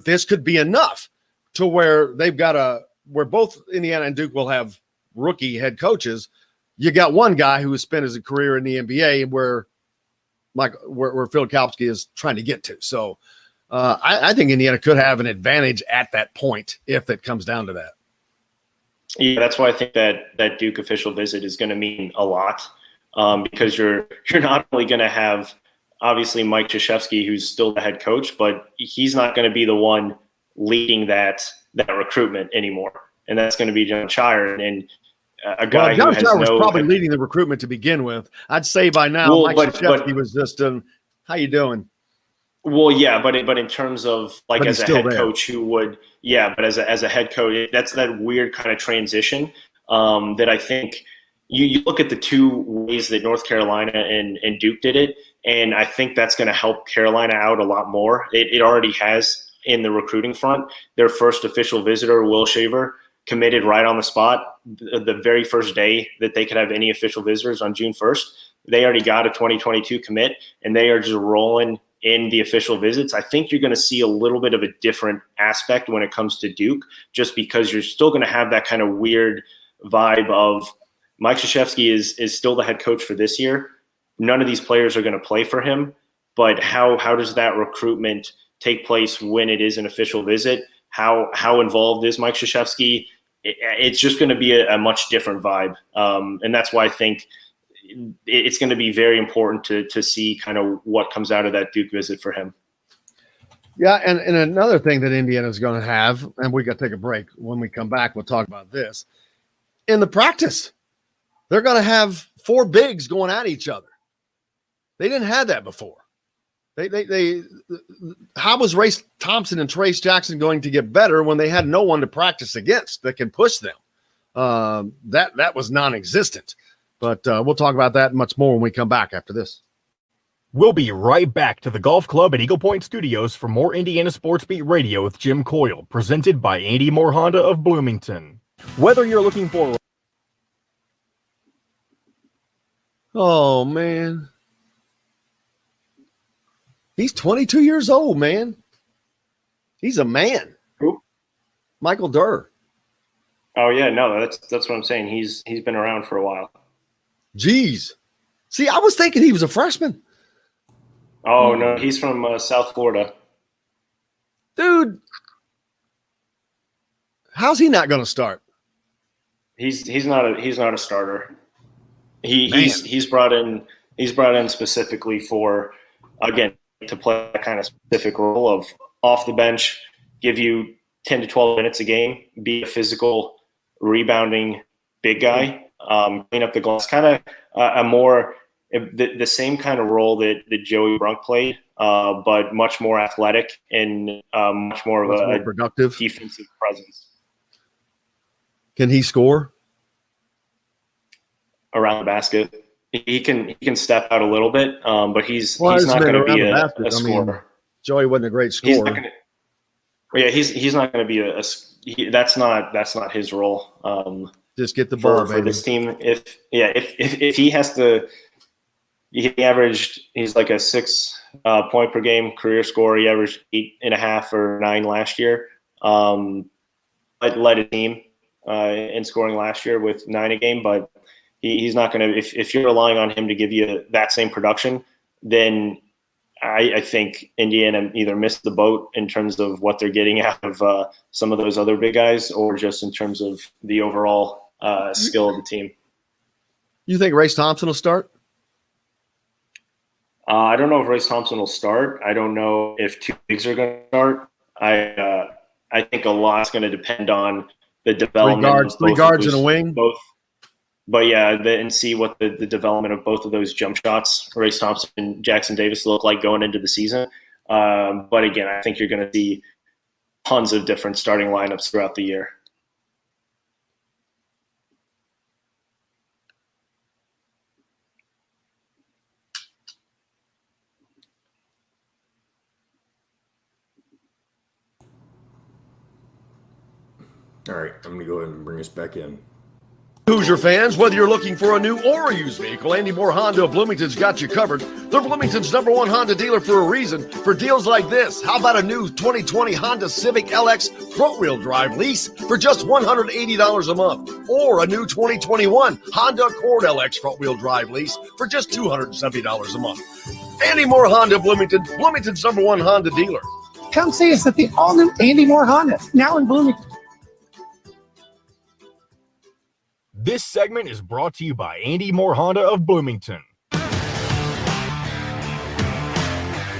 this could be enough to where where both Indiana and Duke will have rookie head coaches. You got one guy who has spent his career in the NBA where Phil Kalpsky is trying to get to. So I think Indiana could have an advantage at that point if it comes down to that. Yeah, that's why I think that Duke official visit is going to mean a lot, because you're not only going to have obviously Mike Krzyzewski, who's still the head coach, but he's not going to be the one leading that recruitment anymore, and that's going to be John Shire and a guy John who has Shire was probably leading the recruitment to begin with. I'd say by now Mike Krzyzewski was just how you doing? Well, yeah, but in terms of as a head there. coach who would, but as a head coach, that's that weird kind of transition that I think you look at the two ways that North Carolina and Duke did it, and I think that's going to help Carolina out a lot more. It already has in the recruiting front. Their first official visitor, Will Shaver, committed right on the spot the very first day that they could have any official visitors on June 1st. They already got a 2022 commit, and they are just rolling in the official visits. I think you're going to see a little bit of a different aspect when it comes to Duke, just because you're still going to have that kind of weird vibe of Mike Krzyzewski is still the head coach for this year. None of these players are going to play for him, but how does that recruitment take place when it is an official visit? How involved is Mike Krzyzewski? It's just going to be a much different vibe. And that's why I think it's going to be very important to see kind of what comes out of that Duke visit for him. Yeah, and another thing that Indiana is going to have, and we got to take a break. When we come back, we'll talk about this. In the practice, they're going to have four bigs going at each other. They didn't have that before. How was Race Thompson and Trace Jackson going to get better when they had no one to practice against that can push them? That was non-existent. But we'll talk about that much more when we come back after this. We'll be right back to the Golf Club at Eagle Point Studios for more Indiana Sports Beat Radio with Jim Coyle, presented by Andy Moore Honda of Bloomington. Whether you're looking for... Oh, man. He's 22 years old, man. He's a man. Who? Michael Durr. Oh, yeah, no, that's what I'm saying. He's been around for a while. Jeez. See, I was thinking he was a freshman. Oh, no, he's from South Florida. Dude, how's he not going to start? He's not a starter. He's brought in specifically for, again, to play that kind of specific role of off the bench, give you 10 to 12 minutes a game, be a physical rebounding big guy, clean up the glass, kind of a more the same kind of role that Joey Brunk played, but much more athletic and much more of a productive defensive presence. Can he score around the basket? He can step out a little bit, but he's not going to be a scorer. Joey wasn't a great scorer. He's not going to be that's not his role. Just get the ball for this team. If he has to, he's like a 6 point per game career scorer. He averaged 8.5 or 9 last year. Led a team in scoring last year with 9 a game, but he's not going to. If you're relying on him to give you that same production, then I think Indiana either missed the boat in terms of what they're getting out of some of those other big guys, or just in terms of the overall skill of the team. You think Race Thompson will start? I don't know if Race Thompson will start. I don't know if 2 bigs are going to start. I think a lot's going to depend on the development. Three guards and a wing. but yeah, and see what the development of both of those jump shots, Race Thompson and Jackson Davis, look like going into the season. But again, I think you're going to see tons of different starting lineups throughout the year. All right, I'm going to go ahead and bring us back in. Hoosier fans, whether you're looking for a new or a used vehicle, Andy Moore Honda of Bloomington's got you covered. They're Bloomington's #1 Honda dealer for a reason. For deals like this, how about a new 2020 Honda Civic LX front-wheel drive lease for just $180 a month, or a new 2021 Honda Accord LX front-wheel drive lease for just $270 a month. Andy Moore Honda Bloomington, Bloomington's #1 Honda dealer. Come see us at the all-new Andy Moore Honda, now in Bloomington. This segment is brought to you by Andy Moore Honda of Bloomington.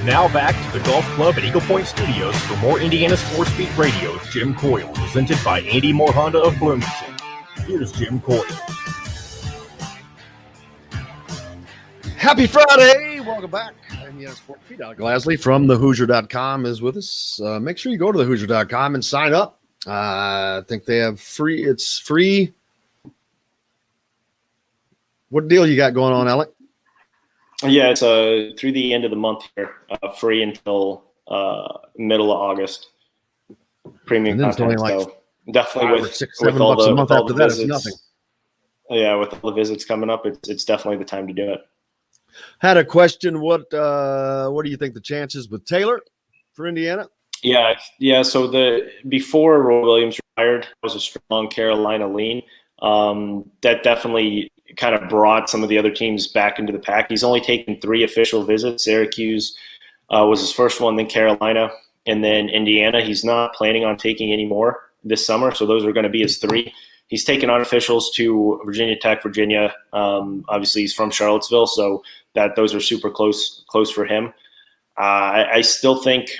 Now back to the Golf Club at Eagle Point Studios for more Indiana Sports Beat Radio with Jim Coyle, presented by Andy Moore Honda of Bloomington. Here's Jim Coyle. Happy Friday. Welcome back. Indiana Sports Beat. Alec Lasley from thehoosier.com is with us. Make sure you go to thehoosier.com and sign up. I think they have free. It's free. What deal you got going on, Alec? Yeah, it's through the end of the month here, free until middle of August. Premium content, like so definitely with $6-7 all bucks the, a month with all after the that, visits. it's nothing. Yeah, with all the visits coming up, it's definitely the time to do it. Had a question. What do you think the chances with Taylor for Indiana? Yeah. So before Roy Williams retired, was a strong Carolina lean. That definitely kind of brought some of the other teams back into the pack. He's only taken 3 official visits. Syracuse was his first one, then Carolina, and then Indiana. He's not planning on taking any more this summer, so those are going to be his 3. He's taken unofficials to Virginia Tech, Virginia. Obviously, he's from Charlottesville, so those are super close for him. I still think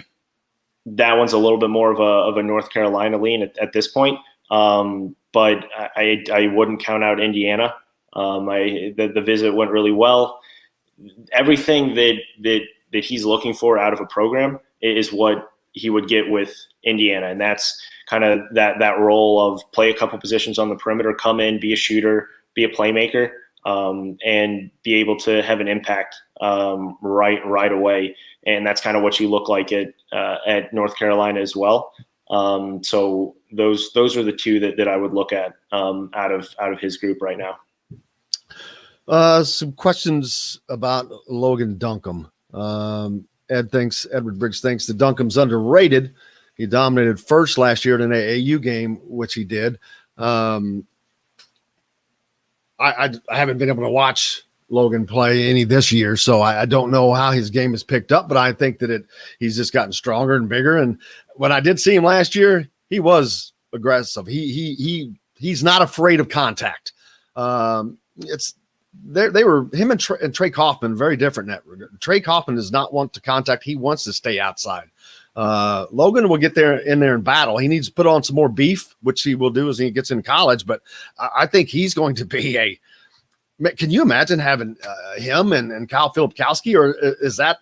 that one's a little bit more of a North Carolina lean at this point, but I wouldn't count out Indiana. The visit went really well. Everything that he's looking for out of a program is what he would get with Indiana, and that's kind of that role of play a couple positions on the perimeter, come in, be a shooter, be a playmaker, and be able to have an impact right away. And that's kind of what you look like at North Carolina as well. So those are the 2 that I would look at out of his group right now. Some questions about Logan Duncombe. Edward Briggs thinks that Duncombe's underrated. He dominated first last year at an AAU game, which he did. I haven't been able to watch Logan play any this year, so I don't know how his game has picked up, but I think that he's just gotten stronger and bigger. And when I did see him last year, he was aggressive. He's not afraid of contact. They were him and Trey Kaufman very different in that regard. Trey Kaufman does not want to contact; he wants to stay outside. Logan will get in there and battle. He needs to put on some more beef, which he will do as he gets in college. But I think he's going to be Can you imagine having him and Kyle Filipkowski, or is that?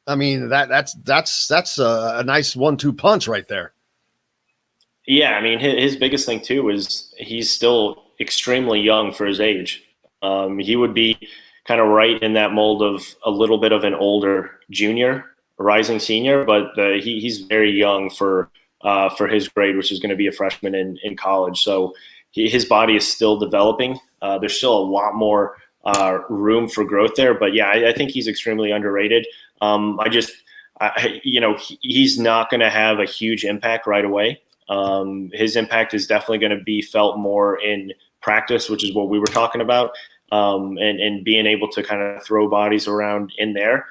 I mean, that's a nice 1-2 punch right there. Yeah, I mean, his biggest thing too is he's still extremely young for his age. He would be kind of right in that mold of a little bit of an older junior, rising senior, but he's very young for his grade, which is going to be a freshman in college. So his body is still developing. There's still a lot more room for growth there, but yeah, I think he's extremely underrated. He's not going to have a huge impact right away. His impact is definitely going to be felt more in practice, which is what we were talking about, and being able to kind of throw bodies around in there.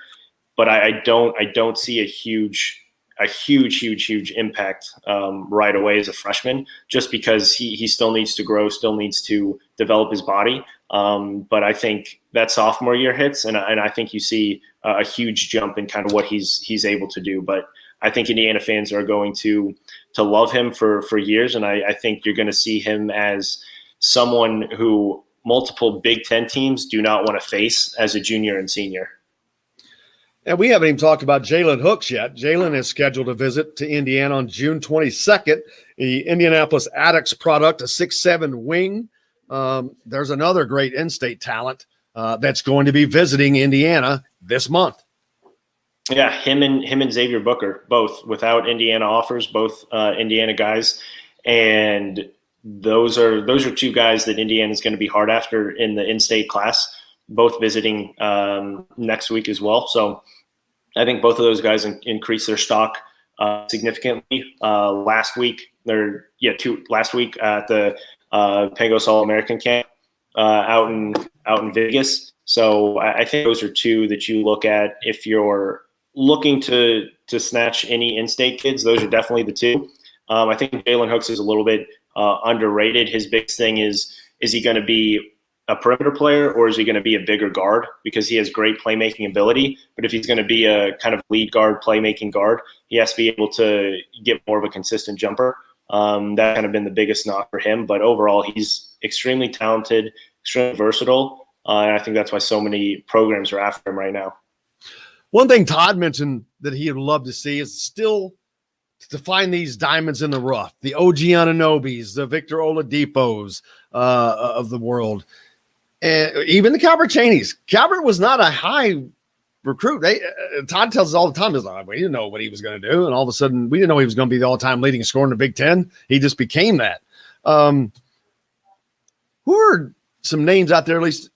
But I don't see a huge impact right away as a freshman, just because he still needs to grow, still needs to develop his body. But I think that sophomore year hits, and I think you see a huge jump in kind of what he's able to do. But I think Indiana fans are going to love him for years, and I think you're going to see him as someone who multiple Big Ten teams do not want to face as a junior and senior. And we haven't even talked about Jalen Hooks yet. Jalen is scheduled to visit to Indiana on June 22nd. The Indianapolis Addicts product, a 6'7" wing. There's another great in-state talent that's going to be visiting Indiana this month. Yeah, him and Xavier Booker, both without Indiana offers, both Indiana guys. And those are two guys that Indiana is going to be hard after in the in-state class, both visiting next week as well. So I think both of those guys increase their stock significantly. Last week at the Pangos All-American camp out in Vegas. So I think those are two that you look at if you're looking to snatch any in-state kids. Those are definitely the two. I think Jalen Hooks is a little bit underrated. His biggest thing is he going to be a perimeter player or is he going to be a bigger guard? Because he has great playmaking ability, but if he's going to be a kind of lead guard, playmaking guard, he has to be able to get more of a consistent jumper. That's kind of been the biggest knock for him. But overall, he's extremely talented, extremely versatile, and I think that's why so many programs are after him right now. One thing Todd mentioned that he would love to see is still to find these diamonds in the rough, the OG Anunobis, the Victor Oladipos of the world. And even the Calvert Cheneys. Calvert was not a high recruit. Todd tells us all the time, we didn't know what he was going to do. And all of a sudden, we didn't know he was going to be the all-time leading scorer in the Big Ten. He just became that. Who are some names out there, at least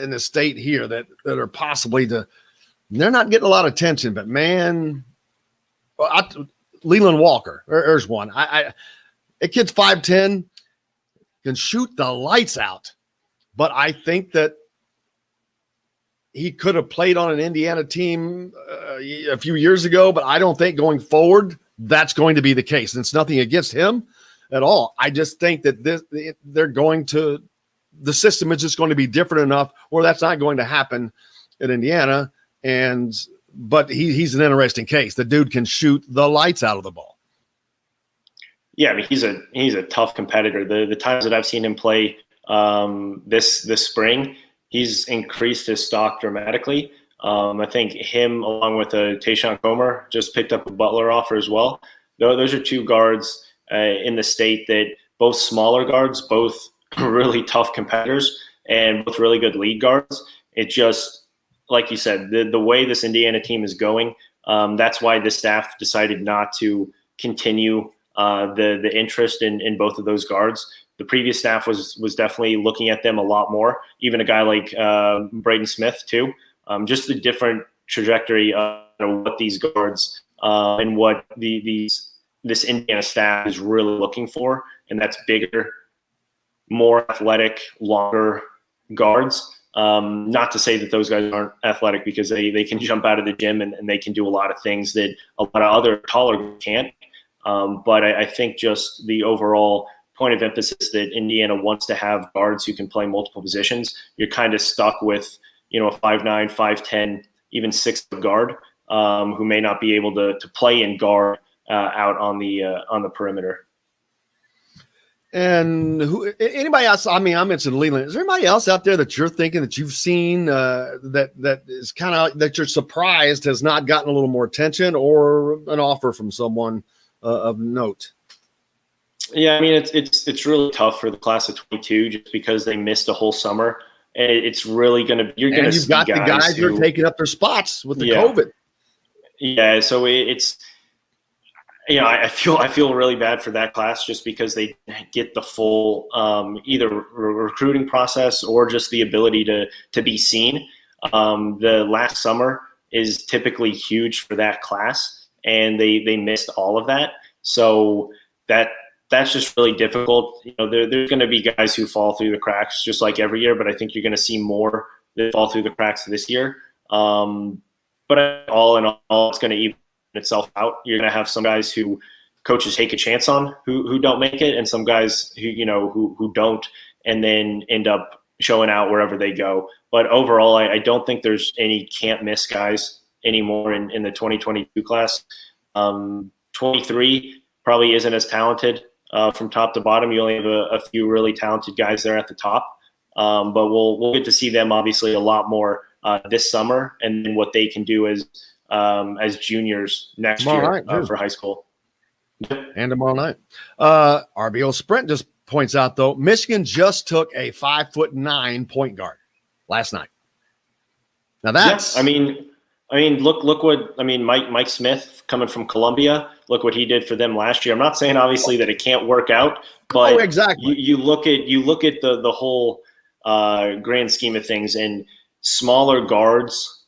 in the state here, that are possibly they're not getting a lot of attention, but man, Leland Walker, there's one. A kid's 5'10", can shoot the lights out. But I think that he could have played on an Indiana team a few years ago, but I don't think going forward that's going to be the case. And it's nothing against him at all. I just think that the system is just going to be different enough where that's not going to happen in Indiana. But he's an interesting case. The dude can shoot the lights out of the ball. Yeah, I mean he's a tough competitor. The times that I've seen him play this spring, he's increased his stock dramatically. I think him along with Tayshawn Comer just picked up a Butler offer as well. Those are two guards in the state that both smaller guards, both really tough competitors, and both really good lead guards. It just, like you said, the way this Indiana team is going, that's why the staff decided not to continue the interest in both of those guards. The previous staff was definitely looking at them a lot more, even a guy like Braden Smith too. Just the different trajectory of what these guards and what this Indiana staff is really looking for, and that's bigger, more athletic, longer guards. Not to say that those guys aren't athletic, because they can jump out of the gym and they can do a lot of things that a lot of other taller guys can't. But I think just the overall point of emphasis that Indiana wants to have guards who can play multiple positions. You're kind of stuck with, a 5'9", 5'10", even 6' guard who may not be able to play in guard out on the perimeter. And anybody else? I mean, I mentioned Leland. Is there anybody else out there that you're thinking that you've seen that is kind of that you're surprised has not gotten a little more attention or an offer from someone of note? Yeah, I mean, it's really tough for the class of 22 just because they missed a whole summer. And it's really going to – you've got the guys who are taking up their spots with the COVID. Yeah, so it's – I feel really bad for that class just because they get the full either recruiting process or just the ability to be seen. The last summer is typically huge for that class, and they missed all of that. So that's just really difficult. There's going to be guys who fall through the cracks just like every year, but I think you're going to see more that fall through the cracks this year. But all in all, it's going to even itself out. You're going to have some guys who coaches take a chance on who don't make it, and some guys who don't, and then end up showing out wherever they go. But overall, I don't think there's any can't miss guys anymore in the 2022 class. 23 probably isn't as talented from top to bottom. You only have a few really talented guys there at the top. But we'll get to see them obviously a lot more this summer, and then what they can do as juniors next year for high school. And tomorrow night. RBO Sprint just points out, though, Michigan just took a 5'9" point guard last night. Now that's look what Mike Smith coming from Columbia. Look what he did for them last year. I'm not saying obviously that it can't work out, but exactly. you look at the whole grand scheme of things, and smaller guards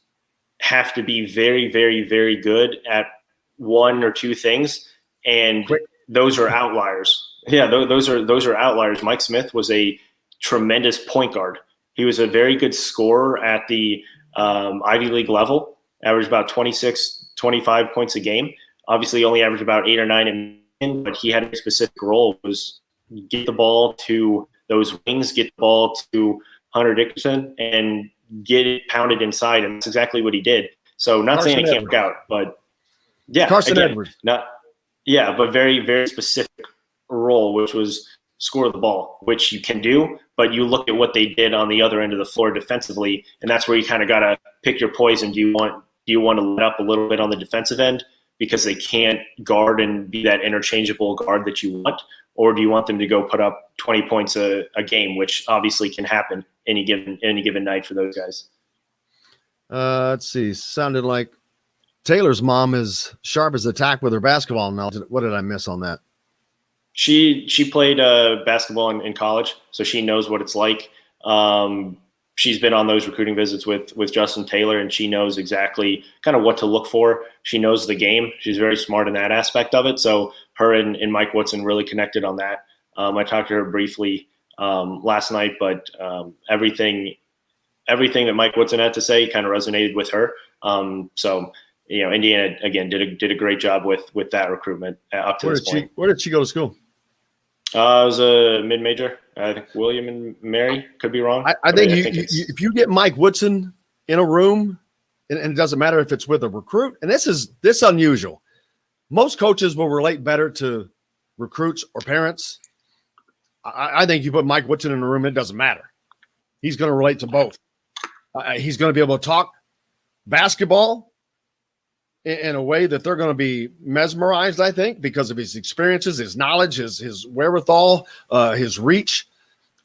have to be very, very, very good at one or two things, and those are outliers. Yeah, those are outliers. Mike Smith was a tremendous point guard. He was a very good scorer at the Ivy League level, averaged about 26, 25 points a game. Obviously, only averaged about 8 or 9 in, but he had a specific role. It was get the ball to those wings, get the ball to Hunter Dickerson, and get it pounded inside, and that's exactly what he did. So, not saying it can't work out, but yeah, Carson Edwards. But very, very specific role, which was score the ball, which you can do, but you look at what they did on the other end of the floor defensively, and that's where you kind of got to pick your poison. Do you want to let up a little bit on the defensive end because they can't guard and be that interchangeable guard that you want, or do you want them to go put up 20 points a game, which obviously can happen any given night for those guys? Let's see. Sounded like Taylor's mom is sharp as a tack with her basketball knowledge. What did I miss on that? She played basketball in college, so she knows what it's like. She's been on those recruiting visits with Justin Taylor, and she knows exactly kind of what to look for. She knows the game. She's very smart in that aspect of it. So her and Mike Woodson really connected on that. I talked to her briefly last night, but everything that Mike Woodson had to say kind of resonated with her. So Indiana again did a great job with that recruitment up to this point. Where did she go to school? It was a mid-major. I think William and Mary, could be wrong. I think if you get Mike Woodson in a room, and it doesn't matter if it's with a recruit, and this unusual. Most coaches will relate better to recruits or parents. I think you put Mike Woodson in a room, it doesn't matter. He's going to relate to both. He's going to be able to talk basketball in a way that they're going to be mesmerized, I think, because of his experiences, his knowledge, his wherewithal, his reach.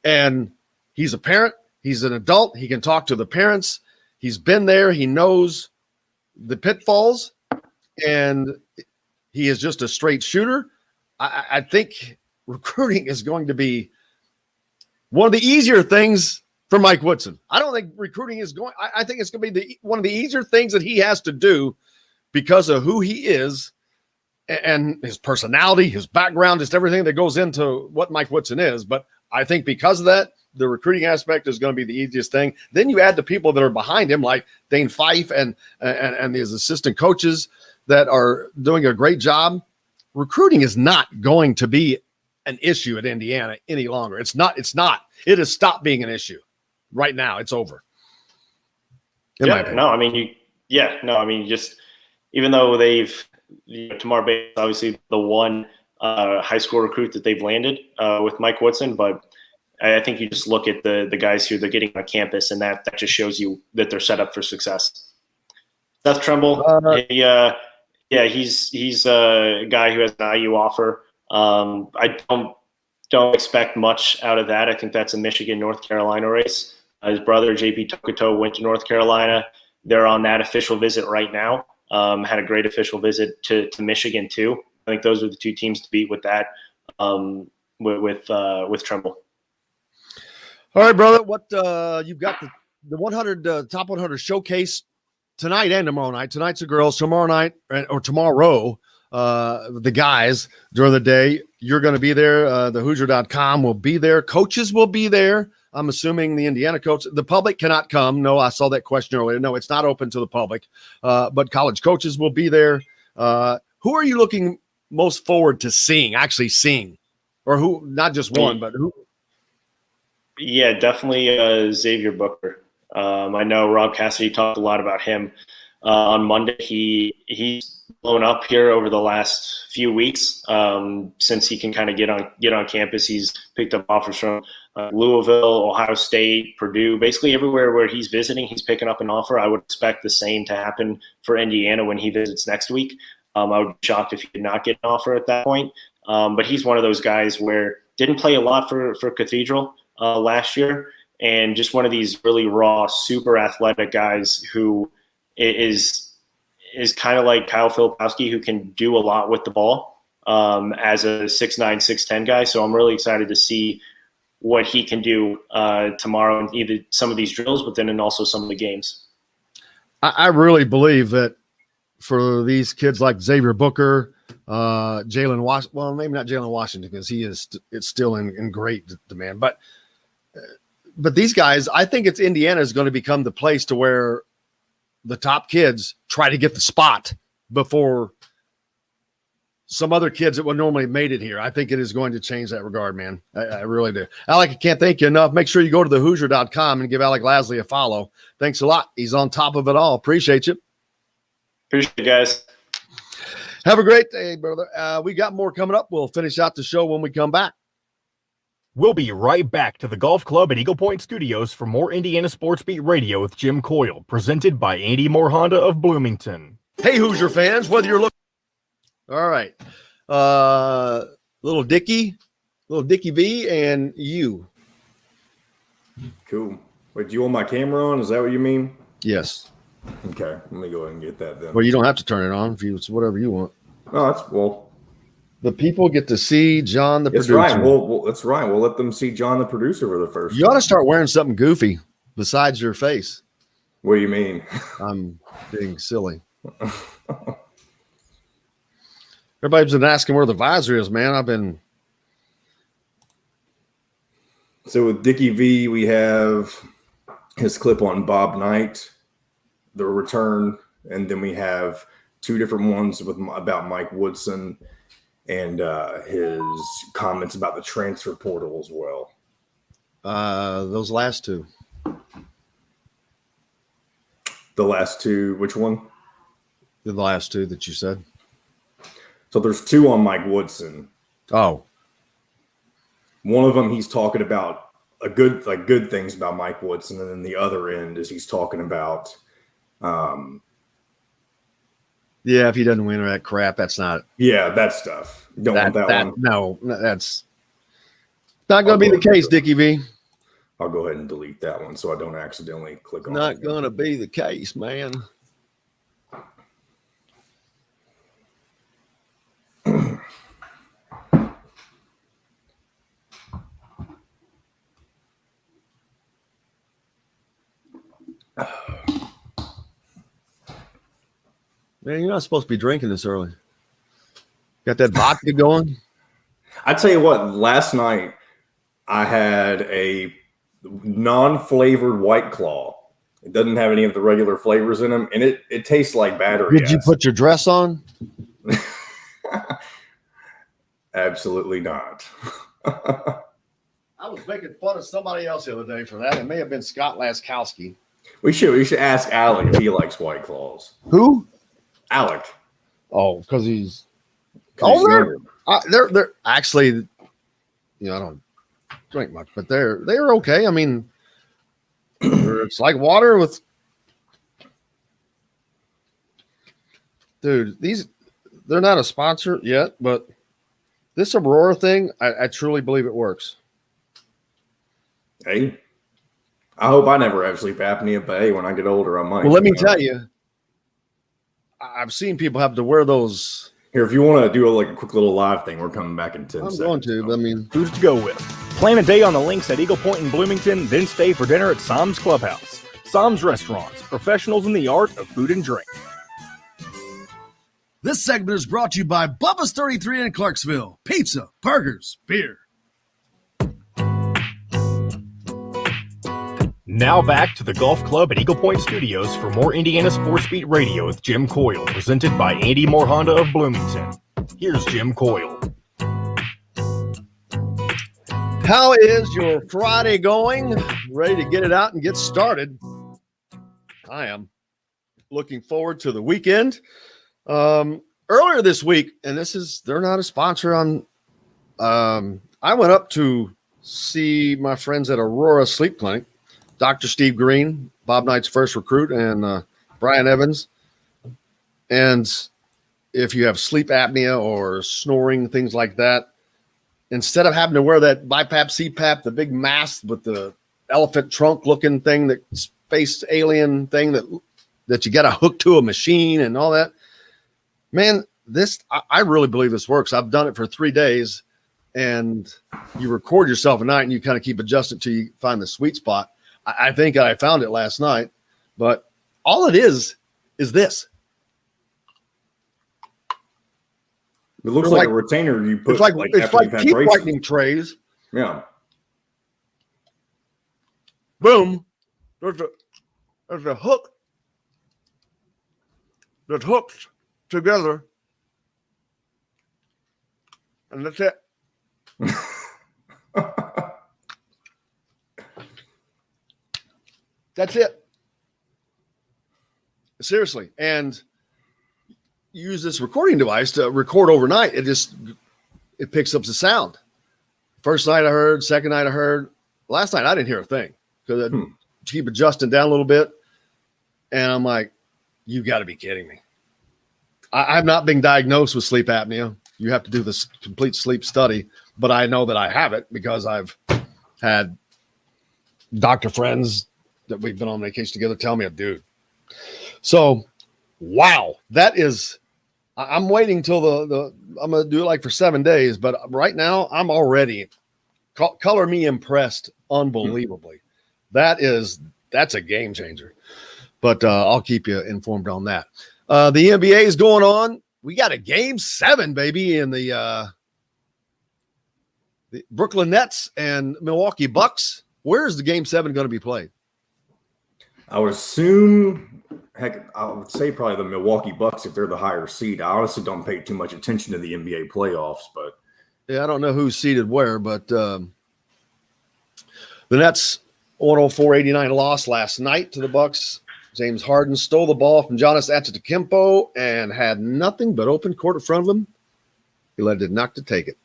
And he's a parent. He's an adult. He can talk to the parents. He's been there. He knows the pitfalls, and he is just a straight shooter. I think recruiting is going to be one of the easier things for Mike Woodson. I don't think recruiting is going – I think it's going to be one of the easier things that he has to do because of who he is and his personality, his background, just everything that goes into what Mike Woodson is. But I think because of that, the recruiting aspect is going to be the easiest thing. Then you add the people that are behind him, like Dane Fife and his assistant coaches that are doing a great job. Recruiting is not going to be an issue at Indiana any longer. It's not. It has stopped being an issue. Right now, it's over. Just even though they've Tamar Bates, obviously the one high school recruit that they've landed with Mike Woodson, but I think you just look at the guys who they're getting on campus, and that just shows you that they're set up for success. Seth Trumbull, he's a guy who has an IU offer. I don't expect much out of that. I think that's a Michigan-North Carolina race. His brother, JP Tokuto, went to North Carolina. They're on that official visit right now. Had a great official visit to Michigan, too. I think those are the two teams to beat with that, with Trumbull. All right, brother. What you've got the 100 top 100 showcase tonight and tomorrow night. Tonight's the girls. Tomorrow night or tomorrow, the guys during the day. You're going to be there. The Hoosier.com will be there. Coaches will be there. I'm assuming the Indiana coach. The public cannot come. No, I saw that question earlier. No, it's not open to the public. But college coaches will be there. Who are you looking most forward to actually seeing? Or who, not just one, but who? Yeah, definitely Xavier Booker. I know Rob Cassidy talked a lot about him on Monday. He's blown up here over the last few weeks. Since he can kind of get on campus, he's picked up offers from Louisville, Ohio State, Purdue, basically everywhere where he's visiting, he's picking up an offer. I would expect the same to happen for Indiana when he visits next week. I would be shocked if he did not get an offer at that point. But he's one of those guys where didn't play a lot for Cathedral last year, and just one of these really raw, super athletic guys who is kind of like Kyle Filipowski, who can do a lot with the ball as a 6'9", 6'10" guy. So I'm really excited to see what he can do tomorrow in either some of these drills, but then in also some of the games. I really believe that for these kids like Xavier Booker, Jalen Washington, well, maybe not Jalen Washington because it's still in great demand, but these guys, I think Indiana is going to become the place to where the top kids try to get the spot before some other kids that would normally have made it here. I think it is going to change that regard, man. I really do. Alec, I can't thank you enough. Make sure you go to thehoosier.com and give Alec Lasley a follow. Thanks a lot. He's on top of it all. Appreciate you. Appreciate it, guys. Have a great day, brother. We got more coming up. We'll finish out the show when we come back. We'll be right back to the Golf Club at Eagle Point Studios for more Indiana Sports Beat Radio with Jim Coyle, presented by Andy Moore Honda of Bloomington. Hey, Hoosier fans, whether you're looking. All right. Little Dickie V and you. Cool. Wait, do you want my camera on? Is that what you mean? Yes. Okay, let me go ahead and get that then. Well, you don't have to turn it on if it's whatever you want. No, that's well. The people get to see John the That's producer. right. Well, that's right. We'll let them see John the producer for the first You ought to start wearing something goofy besides your face. What do you mean? I'm being silly. Everybody's been asking where the visor is, man. So with Dickie V, we have his clip on Bob Knight, the return, and then we have two different ones about Mike Woodson and his comments about the transfer portal as well. Those last two. The last two, which one? The last two that you said. So there's two on Mike Woodson. Oh. One of them he's talking about good things about Mike Woodson, and then the other end is he's talking about yeah, if he doesn't win or that crap, that's not. Yeah, that stuff. Don't want that one. No, that's not going to be the case, Dickie V. I'll go ahead and delete that one so I don't accidentally click on it. Not going to be the case, man. Man, you're not supposed to be drinking this early. Got that vodka going? I tell you what, last night I had a non-flavored White Claw. It doesn't have any of the regular flavors in them, and it tastes like battery. Did you put your dress on? Absolutely not. I was making fun of somebody else the other day for that. It may have been Scott Laskowski. We should ask Alec if he likes White Claws. Who? Alec. Oh, because he's. Oh, they're actually. You know, I don't drink much, but they're okay. I mean, it's like water with. Dude, they're not a sponsor yet, but this Aurora thing, I truly believe it works. Hey, I hope I never have sleep apnea, but hey, when I get older, I might. Well, let me tell you, I've seen people have to wear those. Here, if you want to do a quick little live thing, we're coming back in 10 seconds. I'm going to, but I mean, Who's to go with? Plan a day on the links at Eagle Point in Bloomington, then stay for dinner at Sam's Clubhouse. Sam's Restaurants, professionals in the art of food and drink. This segment is brought to you by Bubba's 33 in Clarksville. Pizza, burgers, beer. Now back to the Golf Club at Eagle Point Studios for more Indiana Sports Beat Radio with Jim Coyle, presented by Andy Moore Honda of Bloomington. Here's Jim Coyle. how is your Friday going? Ready to get it out and get started? I am looking forward to the weekend. earlier this week, and they're not a sponsor on. I went up to see my friends at Aurora Sleep Clinic, Dr. Steve Green, Bob Knight's first recruit, and Brian Evans. And if you have sleep apnea or snoring, things like that, instead of having to wear that BiPAP, CPAP, the big mask with the elephant trunk looking thing, that space alien thing that you got to hook to a machine and all that, man, I really believe this works. I've done it for 3 days, and you record yourself at night and you kind of keep adjusting till you find the sweet spot. I think I found it last night, but all it is this. It looks like a retainer you put. It's like teeth whitening trays. Yeah. Boom. There's a hook that hooks together, and that's it. That's it. Seriously. And use this recording device to record overnight. It picks up the sound. First night I heard, second night I heard. Last night I didn't hear a thing because I keep adjusting down a little bit. And I'm like, you got to be kidding me. I've not been diagnosed with sleep apnea. You have to do this complete sleep study, but I know that I have it because I've had doctor friends that we've been on vacation together tell me I do. So, wow, that is. I'm waiting till I'm going to do it like for 7 days, but right now I'm already color me impressed unbelievably. That's a game changer, but I'll keep you informed on that. The NBA is going on. We got a game 7, baby, in the Brooklyn Nets and Milwaukee Bucks. Where is the game 7 going to be played? I would assume, I would say probably the Milwaukee Bucks if they're the higher seed. I honestly don't pay too much attention to the NBA playoffs, but yeah, I don't know who's seeded where, but the Nets 104-89 lost last night to the Bucks. James Harden stole the ball from Giannis Antetokounmpo and had nothing but open court in front of him. He elected not to take it.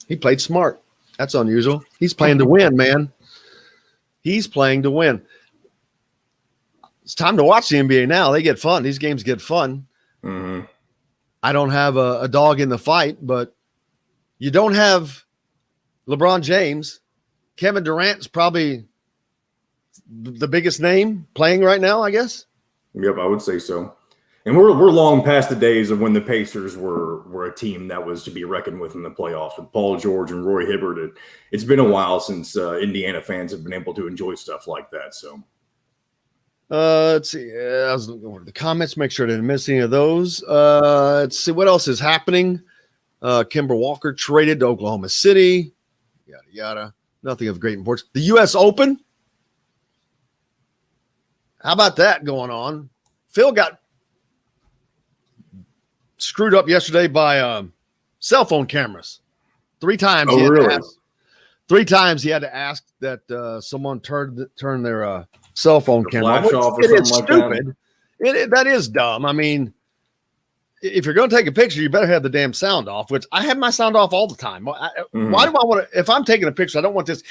He played smart. That's unusual. He's playing to win, man. He's playing to win. It's time to watch the NBA now. They get fun. These games get fun. Mm-hmm. I don't have a dog in the fight, but you don't have LeBron James. Kevin Durant's probably the biggest name playing right now, I guess. Yep, I would say so. And we're long past the days of when the Pacers were a team that was to be reckoned with in the playoffs with Paul George and Roy Hibbert. It's been a while since Indiana fans have been able to enjoy stuff like that. So, let's see. I was looking over the comments, make sure I didn't miss any of those. Let's see what else is happening. Kemba Walker traded to Oklahoma City. Yada yada. Nothing of great importance. The U.S. Open. How about that going on? Phil got screwed up yesterday by cell phone cameras. 3 times. Three times he had to ask that someone turn their cell phone camera off. It is stupid. That is dumb. I mean, if you're going to take a picture, you better have the damn sound off, which I have my sound off all the time. Why do I want to? If I'm taking a picture, I don't want this.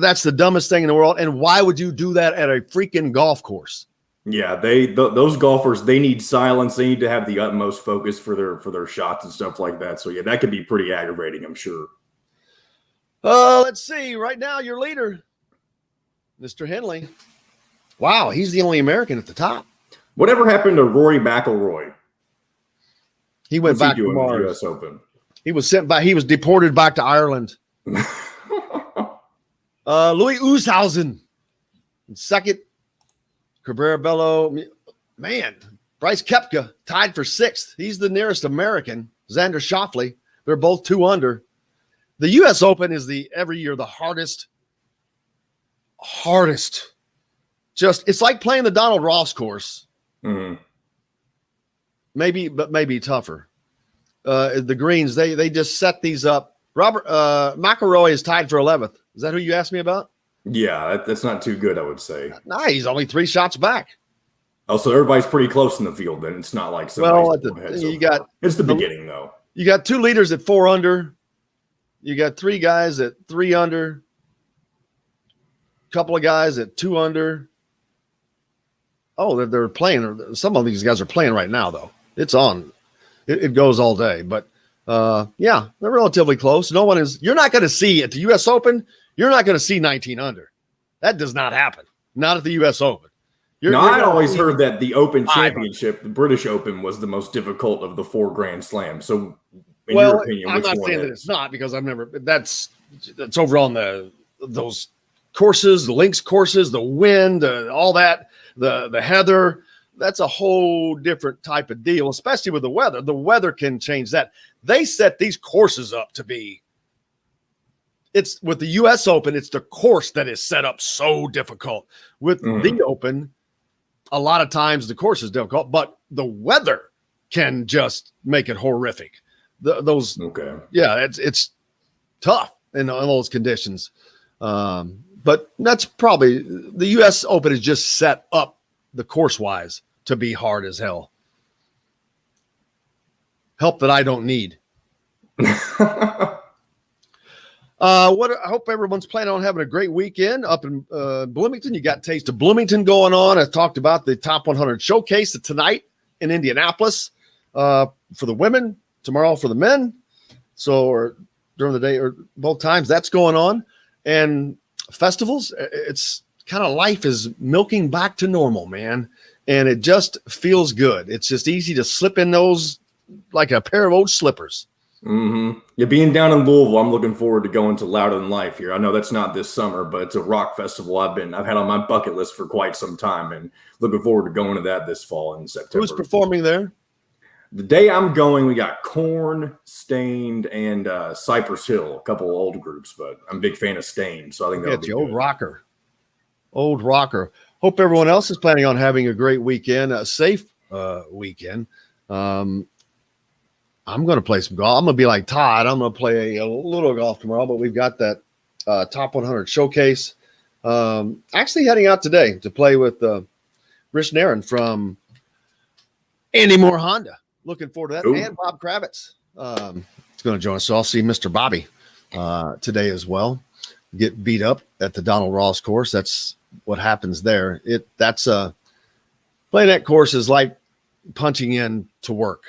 That's the dumbest thing in the world. And why would you do that at a freaking golf course? Yeah, those golfers, they need silence. They need to have the utmost focus for their shots and stuff like that. So yeah, that could be pretty aggravating, I'm sure. Let's see. Right now, your leader, Mr. Henley. Wow, he's the only American at the top. Whatever happened to Rory McIlroy? He went back to Mars. The US Open. He was sent back. He was deported back to Ireland. Louis Oosthuizen in second. Cabrera Bello. Man, Bryce Koepka tied for 6th. He's the nearest American. Xander Schauffele. They're both 2 under. The U.S. Open is every year the hardest. It's like playing the Donald Ross course. Mm-hmm. Maybe tougher. The greens, they just set these up. Robert McIlroy is tied for 11th. Is that who you asked me about? Yeah, that's not too good, I would say. Nah, he's only 3 shots back. Oh, so everybody's pretty close in the field. Then it's not like it's the beginning though. You got 2 leaders at 4 under. You got 3 guys at 3 under. Couple of guys at 2 under. Oh, they're playing. Some of these guys are playing right now, though. It's on. It goes all day. But, yeah, they're relatively close. No one is – you're not going to see at the U.S. Open, you're not going to see 19 under. That does not happen. Not at the U.S. Open. I'd always heard that the Open Championship, the British Open, was the most difficult of the 4 Grand Slams. So, in your opinion, I'm not saying that it's not because I've never – that's over on those – courses, the links courses, the wind, all that, the heather, that's a whole different type of deal, especially with the weather. The weather can change that. They set these courses up to be, it's with the U.S. Open, it's the course that is set up so difficult. With the Open, a lot of times the course is difficult, but the weather can just make it horrific. It's tough in those conditions. But that's probably the U.S. Open is just set up the course-wise to be hard as hell. Help that I don't need. I hope everyone's planning on having a great weekend up in Bloomington. You got Taste of Bloomington going on. I talked about the Top 100 Showcase tonight in Indianapolis for the women, tomorrow for the men. So, or during the day or both times, that's going on. And festivals, it's kind of life is milking back to normal, man. And it just feels good. It's just easy to slip in those like a pair of old slippers. Mm-hmm. Yeah, being down in Louisville, I'm looking forward to going to Louder Than Life here. I know that's not this summer, but it's a rock festival I've had on my bucket list for quite some time, and looking forward to going to that this fall in September. Who's performing there? The day I'm going, we got Korn, Stained, and Cypress Hill, a couple of old groups, but I'm a big fan of Stained, so I think that'll be old rocker. Old rocker. Hope everyone else is planning on having a great weekend, a safe weekend. I'm going to play some golf. I'm going to be like Todd. I'm going to play a little golf tomorrow, but we've got that Top 100 Showcase. Actually heading out today to play with Rich Nairn from Andy Moore Honda. Looking forward to that. Ooh. And Bob Kravitz is going to join us. So I'll see Mr. Bobby today as well. Get beat up at the Donald Ross course. That's what happens there. Playing that course is like punching in to work.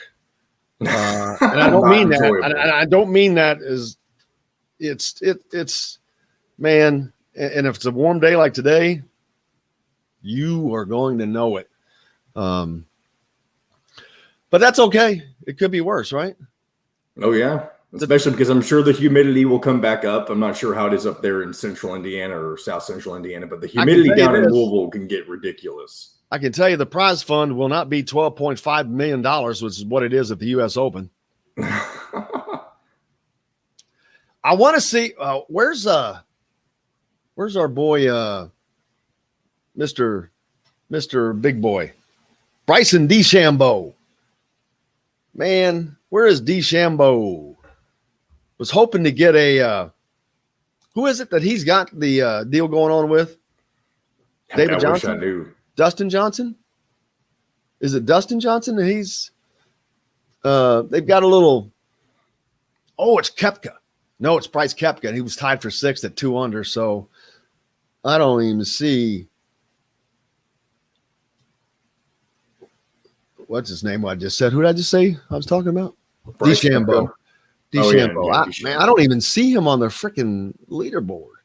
And I don't mean that. And I don't mean that as it's man. And if it's a warm day like today, you are going to know it. But that's okay. It could be worse, right? Oh, yeah. Especially because I'm sure the humidity will come back up. I'm not sure how it is up there in central Indiana or south central Indiana, but the humidity down in Louisville can get ridiculous. I can tell you the prize fund will not be $12.5 million, which is what it is at the U.S. Open. I want to see where's our boy Mr. Big Boy, Bryson DeChambeau. Man, where is DeChambeau? Was hoping to get a who is it that he's got the deal going on with? David Johnson? I knew. Dustin Johnson? Is it Dustin Johnson? He's they've got a little it's Koepka. No, it's Bryce Koepka, and he was tied for 6th at 2 under, so I don't even see what's his name? What I just said. Who did I just say I was talking about? DeChambeau. DeChambeau. Man, I don't even see him on the freaking leaderboard.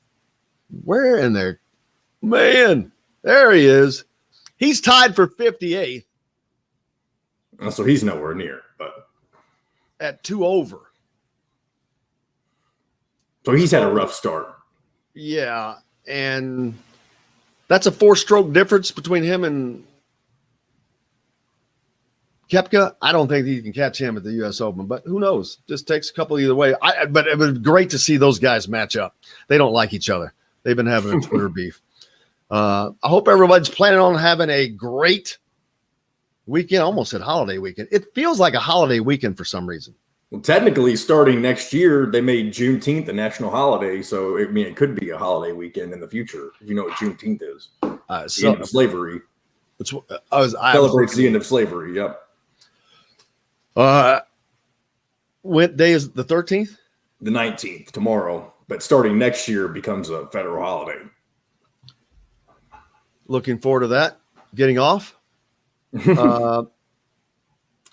Where in there? Man, there he is. He's tied for 58th. So he's nowhere near, but at 2 over. So he's had a rough start. Yeah, and that's a 4-stroke difference between him and Koepka. I don't think you can catch him at the U.S. Open, but who knows? Just takes a couple either way. But it was great to see those guys match up. They don't like each other. They've been having a Twitter beef. I hope everybody's planning on having a great weekend. Almost said holiday weekend. It feels like a holiday weekend for some reason. Well, technically, starting next year, they made Juneteenth a national holiday. So, I mean, it could be a holiday weekend in the future, if you know what Juneteenth is. The end of slavery. Celebrates the end of slavery. Yep. What day is the 13th? The 19th, tomorrow. But starting next year becomes a federal holiday. Looking forward to that. Getting off.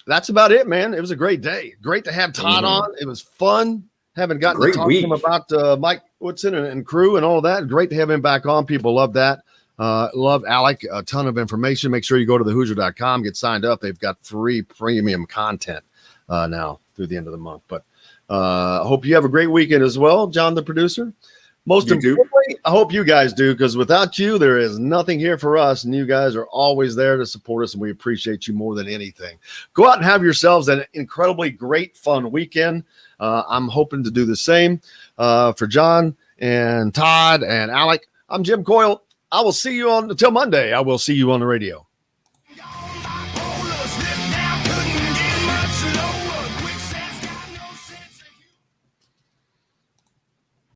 That's about it, man. It was a great day. Great to have Todd on. It was fun. Haven't gotten to talk to him about Mike Woodson and crew and all that. Great to have him back on. People love that. Love Alec. A ton of information. Make sure you go to thehoosier.com, get signed up. They've got free premium content now through the end of the month. But I hope you have a great weekend as well, John, the producer. Most importantly, I hope you guys do, because without you, there is nothing here for us, and you guys are always there to support us, and we appreciate you more than anything. Go out and have yourselves an incredibly great, fun weekend. I'm hoping to do the same. For John and Todd and Alec, I'm Jim Coyle. I will see you until Monday. I will see you on the radio.